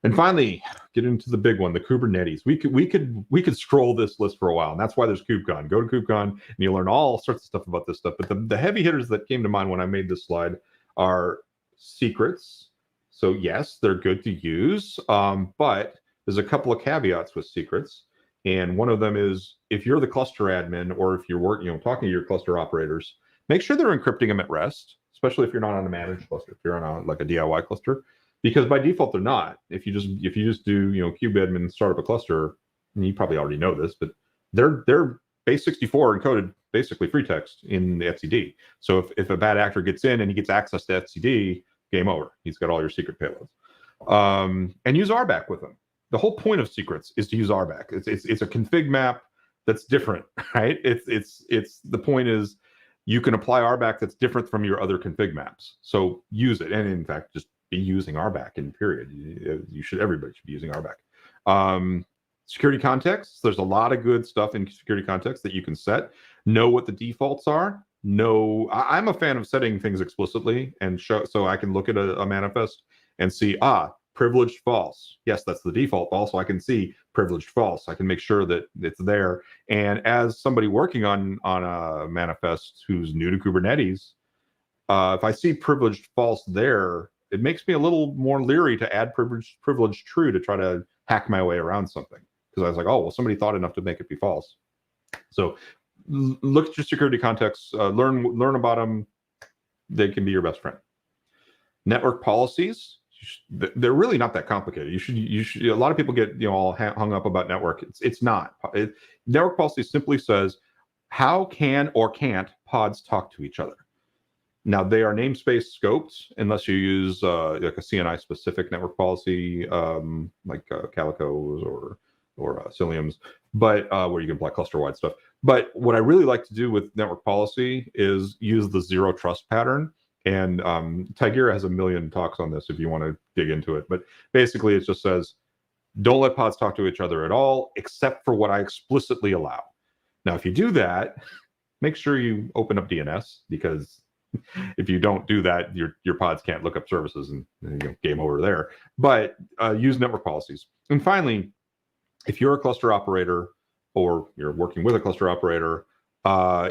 And finally, get into the big one, the Kubernetes. We could scroll this list for a while, and that's why there's KubeCon. Go to KubeCon, and you'll learn all sorts of stuff about this stuff. But the heavy hitters that came to mind when I made this slide are secrets. So yes, they're good to use, but there's a couple of caveats with secrets. And one of them is, if you're the cluster admin, or if you're talking to your cluster operators, make sure they're encrypting them at rest, especially if you're not on a managed cluster, if you're on like a DIY cluster. Because by default they're not. If you just do kubeadmin start up a cluster, and you probably already know this, but they're base 64 encoded basically free text in the etcd. So if a bad actor gets in and he gets access to etcd, game over. He's got all your secret payloads. And use RBAC with them. The whole point of secrets is to use RBAC. It's a config map that's different, right? It's the point is you can apply RBAC that's different from your other config maps. So use it, and in fact, just be using RBAC in period. Everybody should be using RBAC. Security contexts, there's a lot of good stuff in security context that you can set. Know what the defaults are. I'm a fan of setting things explicitly and so I can look at a manifest and see, privileged false. Yes, that's the default. Also, I can see privileged false. I can make sure that it's there. And as somebody working on a manifest who's new to Kubernetes, if I see privileged false there, it makes me a little more leery to add privileged true to try to hack my way around something. Because I was like, oh, well, somebody thought enough to make it be false. So look at your security contexts, learn about them. They can be your best friend. Network policies, they're really not that complicated. You should. A lot of people get all hung up about network. It's not. Network policy simply says how can or can't pods talk to each other. Now they are namespace scoped unless you use like a CNI specific network policy, like Calicos or Ciliums, but where you can apply cluster-wide stuff. But what I really like to do with network policy is use the zero trust pattern. And Tigera has a million talks on this if you want to dig into it. But basically, it just says, don't let pods talk to each other at all, except for what I explicitly allow. Now, if you do that, make sure you open up DNS, because if you don't do that, your pods can't look up services, and game over there. But use network policies. And finally, if you're a cluster operator or you're working with a cluster operator,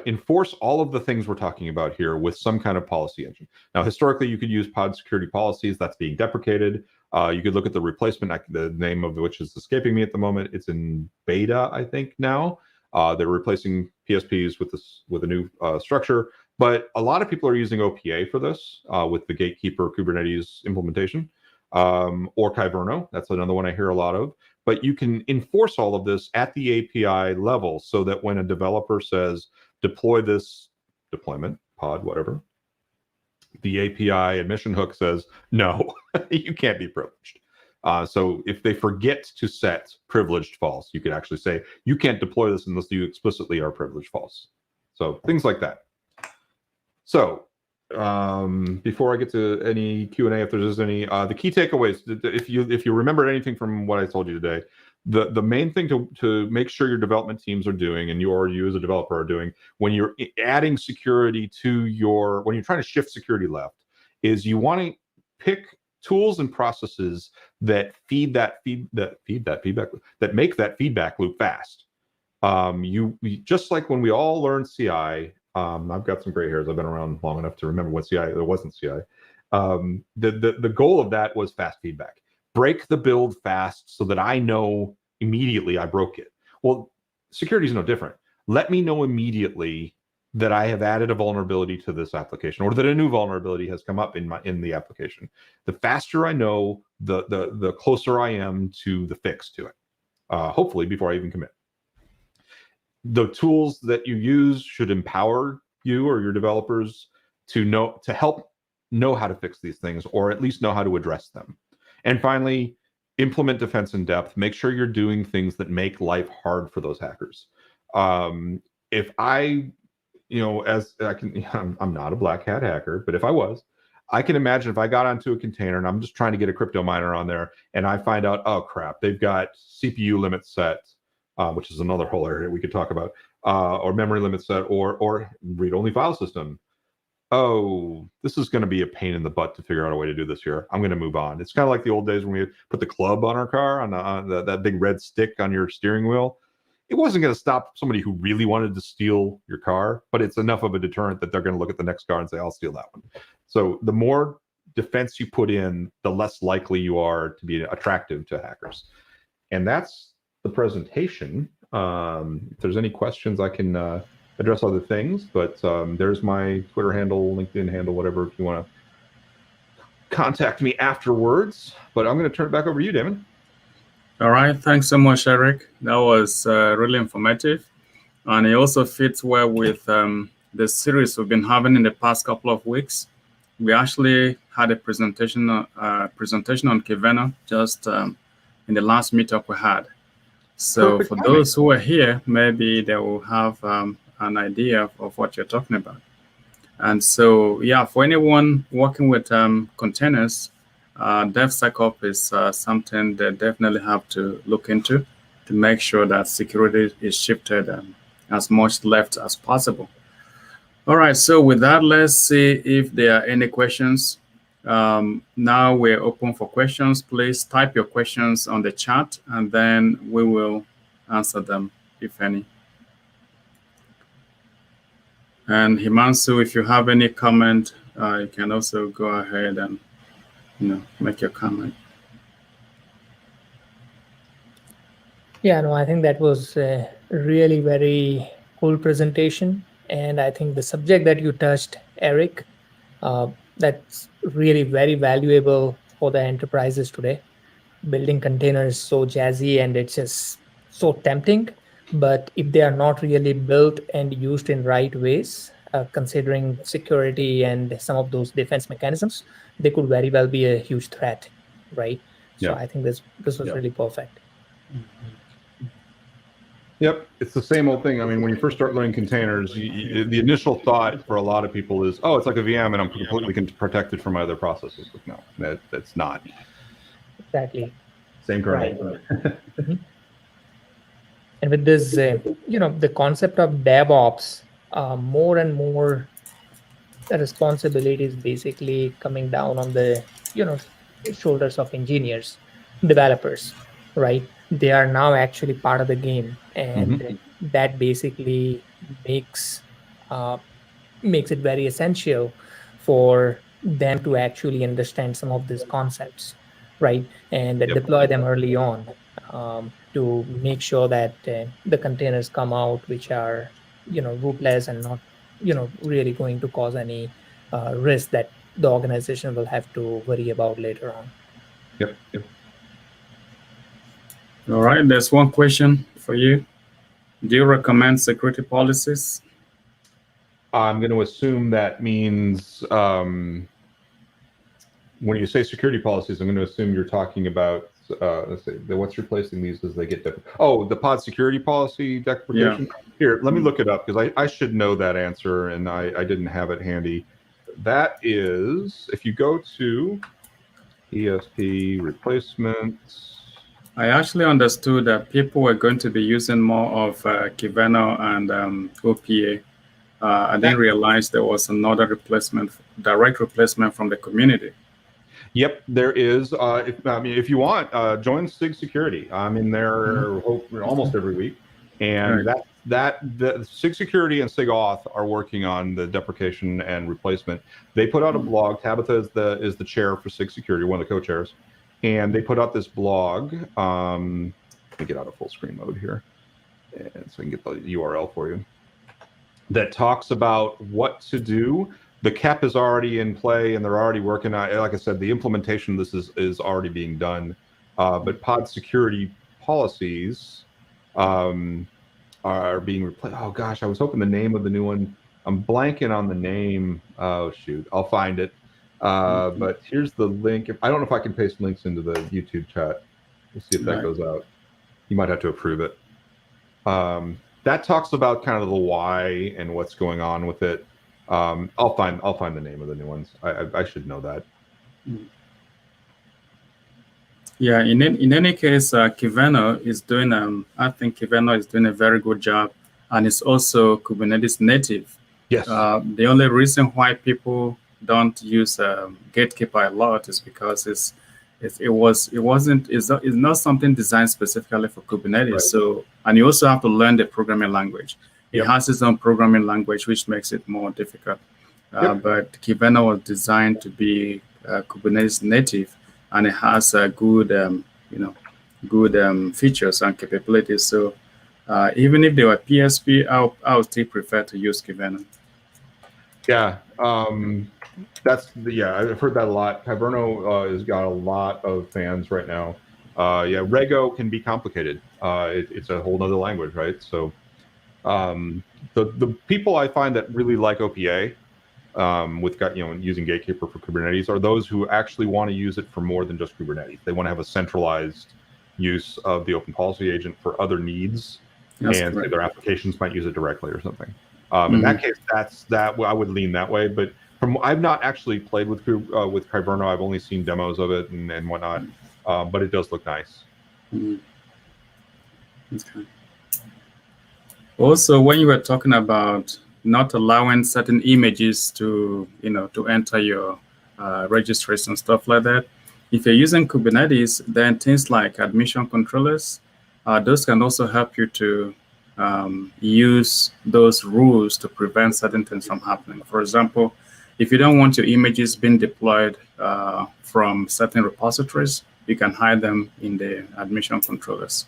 enforce all of the things we're talking about here with some kind of policy engine. Now, historically, you could use pod security policies. That's being deprecated. You could look at the replacement, the name of which is escaping me at the moment. It's in beta, I think, now. They're replacing PSPs with a new structure. But a lot of people are using OPA for this with the Gatekeeper Kubernetes implementation, or Kyverno. That's another one I hear a lot of. But you can enforce all of this at the API level so that when a developer says, deploy this deployment, pod, whatever, the API admission hook says, no, you can't be privileged. So if they forget to set privileged false, you could actually say, you can't deploy this unless you explicitly are privileged false. So things like that. So before I get to any Q&A, if there's any, the key takeaways, if you remembered anything from what I told you today, The main thing to make sure your development teams are doing, and you as a developer are doing, when you're adding security to when you're trying to shift security left, is you want to pick tools and processes that make that feedback loop fast. You just like when we all learned CI. I've got some gray hairs. I've been around long enough to remember when there wasn't CI. The goal of that was fast feedback. Break the build fast so that I know immediately I broke it. Well, security is no different. Let me know immediately that I have added a vulnerability to this application, or that a new vulnerability has come up in the application. The faster I know, the closer I am to the fix to it. Hopefully, before I even commit. The tools that you use should empower you or your developers to help know how to fix these things, or at least know how to address them. And finally, implement defense in depth. Make sure you're doing things that make life hard for those hackers. If I, I'm not a black hat hacker, but if I was, I can imagine if I got onto a container and I'm just trying to get a crypto miner on there, and I find out, oh crap, they've got CPU limit set, which is another whole area we could talk about, or memory limit set, or read-only file system. Oh, this is going to be a pain in the butt to figure out a way to do this here. I'm going to move on. It's kind of like the old days when we put the club on our car, on that big red stick on your steering wheel. It wasn't going to stop somebody who really wanted to steal your car, but it's enough of a deterrent that they're going to look at the next car and say, I'll steal that one. So the more defense you put in, the less likely you are to be attractive to hackers. And that's the presentation. If there's any questions, I can address other things, but there's my Twitter handle, LinkedIn handle, whatever, if you want to contact me afterwards. But I'm going to turn it back over to you, Damon. All right. Thanks so much, Eric. That was really informative. And it also fits well with the series we've been having in the past couple of weeks. We actually had a presentation on Kivena just in the last meetup we had. So perfect. For those who are here, maybe they will have an idea of what you're talking about. And so, yeah, for anyone working with containers, DevSecOps is something they definitely have to look into to make sure that security is shifted as much left as possible. All right, so with that, let's see if there are any questions. Now we're open for questions. Please type your questions on the chat, and then we will answer them, if any. And Himansu, if you have any comment, you can also go ahead and make your comment. Yeah, no, I think that was a really very cool presentation. And I think the subject that you touched, Eric, that's really very valuable for the enterprises today. Building containers is so jazzy and it's just so tempting. But if they are not really built and used in right ways, considering security and some of those defense mechanisms, they could very well be a huge threat, right? So I think this was really perfect. Yep, it's the same old thing. I mean, when you first start learning containers, the initial thought for a lot of people is, oh, it's like a VM and I'm completely protected from my other processes. But no, that's not. Exactly. Same kernel. Right. Mm-hmm. And with this, the concept of DevOps, more and more the responsibility is basically coming down on the, shoulders of engineers, developers, right? They are now actually part of the game, and that basically makes it very essential for them to actually understand some of these concepts, right? And deploy them early on to make sure that the containers come out which are, rootless and not, really going to cause any risk that the organization will have to worry about later on. Yep. All right, there's one question for you. Do you recommend security policies? I'm going to assume that means when you say security policies, I'm going to assume you're talking about, let's see, what's replacing these as they get different. Oh, the pod security policy deprecation? Yeah. Here, let me look it up because I should know that answer and I didn't have it handy. That is, if you go to ESP replacements. I actually understood that people were going to be using more of Kiveno and OPA. I didn't realize there was another replacement, direct replacement from the community. Yep, there is. If you want, join SIG Security. I'm in there almost every week, and the SIG Security and SIG Auth are working on the deprecation and replacement. They put out a blog. Tabitha is the chair for SIG Security, one of the co-chairs, and they put out this blog. Let me get out of full screen mode here, and so I can get the URL for you. That talks about what to do. The CAP is already in play, and they're already working on. Like I said, the implementation of this is already being done. But pod security policies are being replaced. Oh gosh, I was hoping the name of the new one. I'm blanking on the name. Oh shoot, I'll find it. But here's the link. I don't know if I can paste links into the YouTube chat. We'll see if that goes out. You might have to approve it. That talks about kind of the why and what's going on with it. I'll find the name of the new ones. I should know that. Yeah, in any case, Kiveno is doing. I think Kiveno is doing a very good job, and it's also Kubernetes native. Yes. The only reason why people don't use Gatekeeper a lot is because it's not something designed specifically for Kubernetes. Right. So, and you also have to learn the programming language. It has its own programming language, which makes it more difficult. But Kiveno was designed to be Kubernetes native, and it has good, good features and capabilities. So, even if they were PSP, I would still prefer to use Kiveno. Yeah, I've heard that a lot. Kyverno has got a lot of fans right now. Rego can be complicated. It's a whole nother language, right? So the people I find that really like OPA using Gatekeeper for Kubernetes are those who actually want to use it for more than just Kubernetes. They want to have a centralized use of the open policy agent for other needs, and their applications might use it directly or something. In that case, I would lean that way. But I've not actually played with Kyverno. I've only seen demos of it and whatnot. But it does look nice. Okay. Also, when you were talking about not allowing certain images to enter your registries and stuff like that, if you're using Kubernetes, then things like admission controllers, those can also help you to use those rules to prevent certain things from happening. For example, if you don't want your images being deployed from certain repositories, you can hide them in the admission controllers.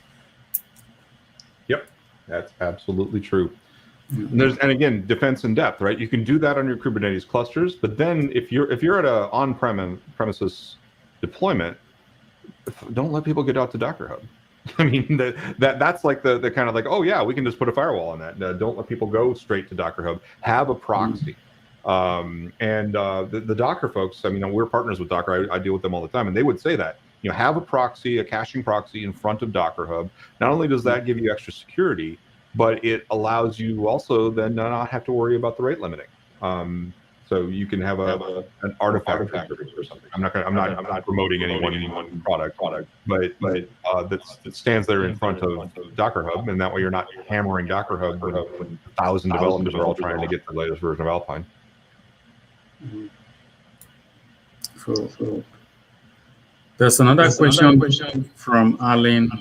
Yep, that's absolutely true. And again, defense in depth, right? You can do that on your Kubernetes clusters, but then if you're at a on-premises deployment, don't let people get out to Docker Hub. I mean, that's like the kind of like, oh yeah, we can just put a firewall on that. Don't let people go straight to Docker Hub. Have a proxy. The Docker folks, I mean, we're partners with Docker. I deal with them all the time, and they would say that, have a proxy, a caching proxy in front of Docker Hub. Not only does that give you extra security, but it allows you also then not have to worry about the rate limiting. So you can have an artifact or something. I'm not promoting any one product, but that stands there in front of Docker Hub, and that way you're not hammering Docker Hub when 1,000 developers are all trying to get the latest version of Alpine. Cool. There's another question from Arlene.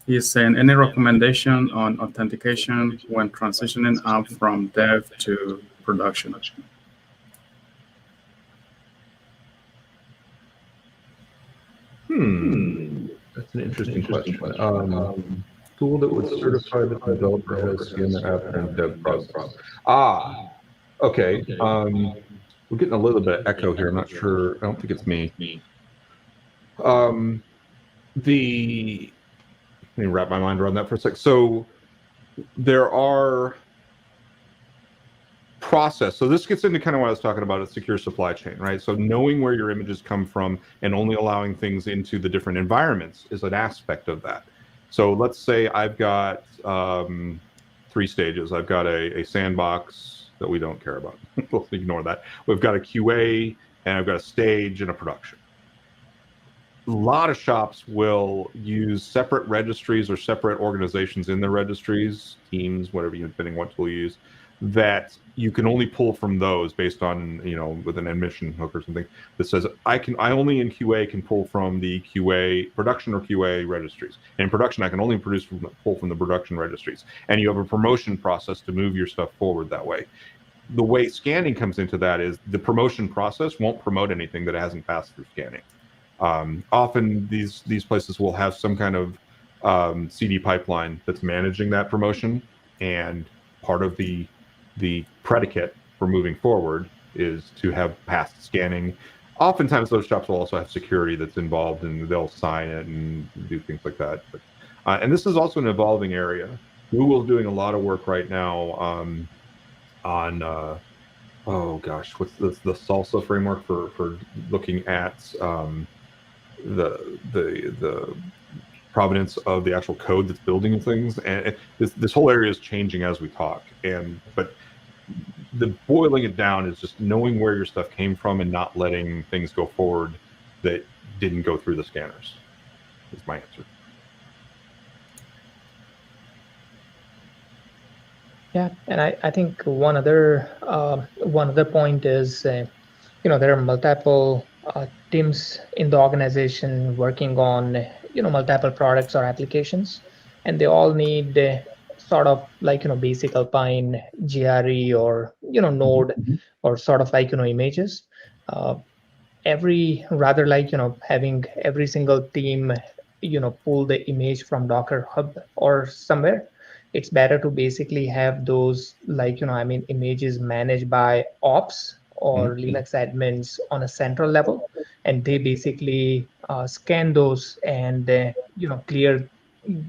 He's saying, any recommendation on authentication when transitioning out from dev to production? That's an interesting question. Tool that would certify that the developer has seen the app and dev process. Okay. We're getting a little bit of echo here. I'm not sure. I don't think it's me. Let me wrap my mind around that for a sec. So there are process. So this gets into kind of what I was talking about, a secure supply chain, right? So knowing where your images come from and only allowing things into the different environments is an aspect of that. So let's say I've got 3 stages. I've got a sandbox that we don't care about. We'll ignore that. We've got a QA, and I've got a stage and a production. lot of shops will use separate registries or separate organizations in their registries, teams, whatever you, depending what tool you use, that you can only pull from those based on, with an admission hook or something that says I only in QA can pull from the QA production or QA registries. And in production, I can only pull from the production registries. And you have a promotion process to move your stuff forward that way. The way scanning comes into that is the promotion process won't promote anything that hasn't passed through scanning. Often these places will have some kind of CD pipeline that's managing that promotion, and part of the predicate for moving forward is to have passed scanning. Oftentimes those shops will also have security that's involved, and they'll sign it and do things like that. But and this is also an evolving area. Google's doing a lot of work right now on oh gosh, what's the SALSA framework for looking at the provenance of the actual code that's building things, and this whole area is changing as we talk. But the boiling it down is just knowing where your stuff came from and not letting things go forward that didn't go through the scanners. Is my answer. Yeah, and I think one other point is, there are multiple teams in the organization working on multiple products or applications, and they all need sort of like basic Alpine, GRE, or Node, or sort of like images. Having every single team pull the image from Docker Hub or somewhere. It's better to basically have those images managed by ops or Linux admins on a central level, and they basically scan those and clear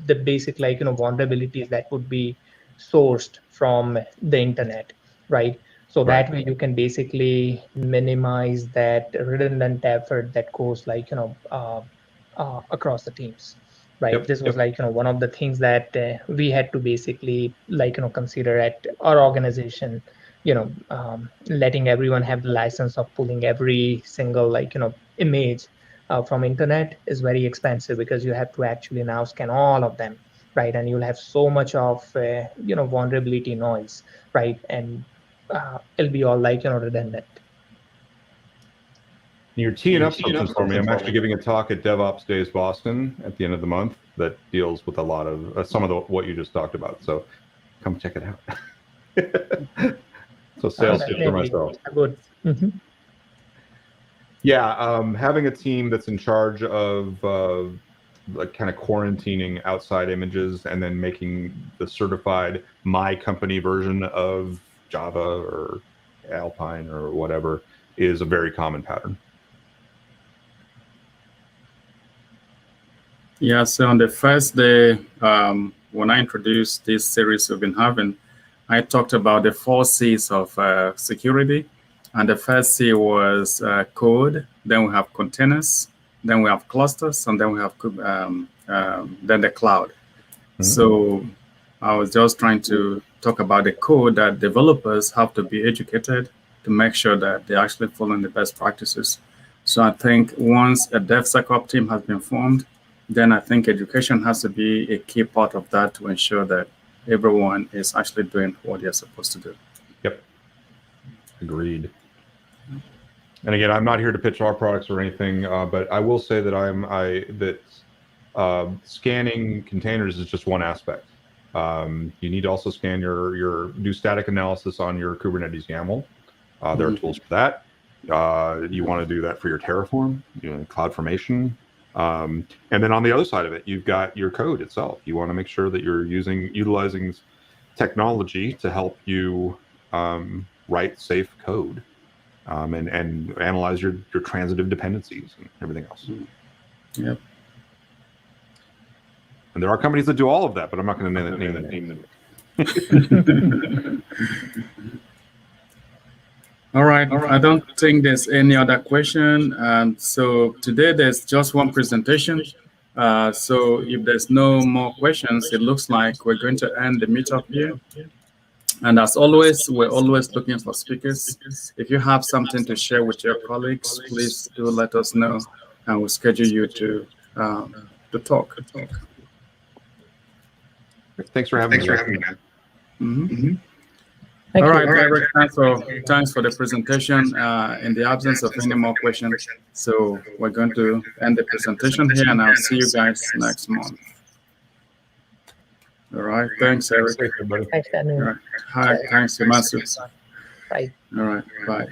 the basic vulnerabilities that would be sourced from the internet, right? So that way you can basically minimize that redundant effort that goes across the teams. Right. This was one of the things that we had to basically consider at our organization. Letting everyone have the license of pulling every single image from internet is very expensive, because you have to actually now scan all of them, right? And you'll have so much of vulnerability noise, right? And it'll be all redundant. You're teeing up something for me. I'm actually giving a talk at DevOps Days Boston at the end of the month that deals with a lot of some of what you just talked about. So come check it out. So sales tip for myself. Good. Yeah, having a team that's in charge of kind of quarantining outside images and then making the certified my company version of Java or Alpine or whatever is a very common pattern. Yeah, so on the first day, when I introduced this series we've been having, I talked about the 4 C's of security. And the first C was code, then we have containers, then we have clusters, and then we have then the cloud. So I was just trying to talk about the code that developers have to be educated to make sure that they're actually following the best practices. So I think once a DevSecOps team has been formed, then I think education has to be a key part of that to ensure that everyone is actually doing what they're supposed to do. Yep. Agreed. And again, I'm not here to pitch our products or anything, but I will say that scanning containers is just one aspect. You need to also scan do static analysis on your Kubernetes YAML. There are tools for that. You want to do that for your Terraform, CloudFormation. And then on the other side of it, you've got your code itself. You want to make sure that you're utilizing technology to help you write safe code and analyze your transitive dependencies and everything else. Yep. And there are companies that do all of that, but I'm not going to name them. All right. I don't think there's any other question. So today there's just one presentation. So if there's no more questions, it looks like we're going to end the meetup here. And as always, we're always looking for speakers. If you have something to share with your colleagues, please do let us know. and we'll schedule you to talk. Thanks for having me. Mm-hmm. Thank All you. right, Eric, thanks for the presentation. In the absence of any more questions, so we're going to end the presentation here, and I'll see you guys next month. All right, thanks, Eric. Thanks, everybody. Thanks, Daniel. All right. Hi, thanks, Himanshu. Bye. All right, bye.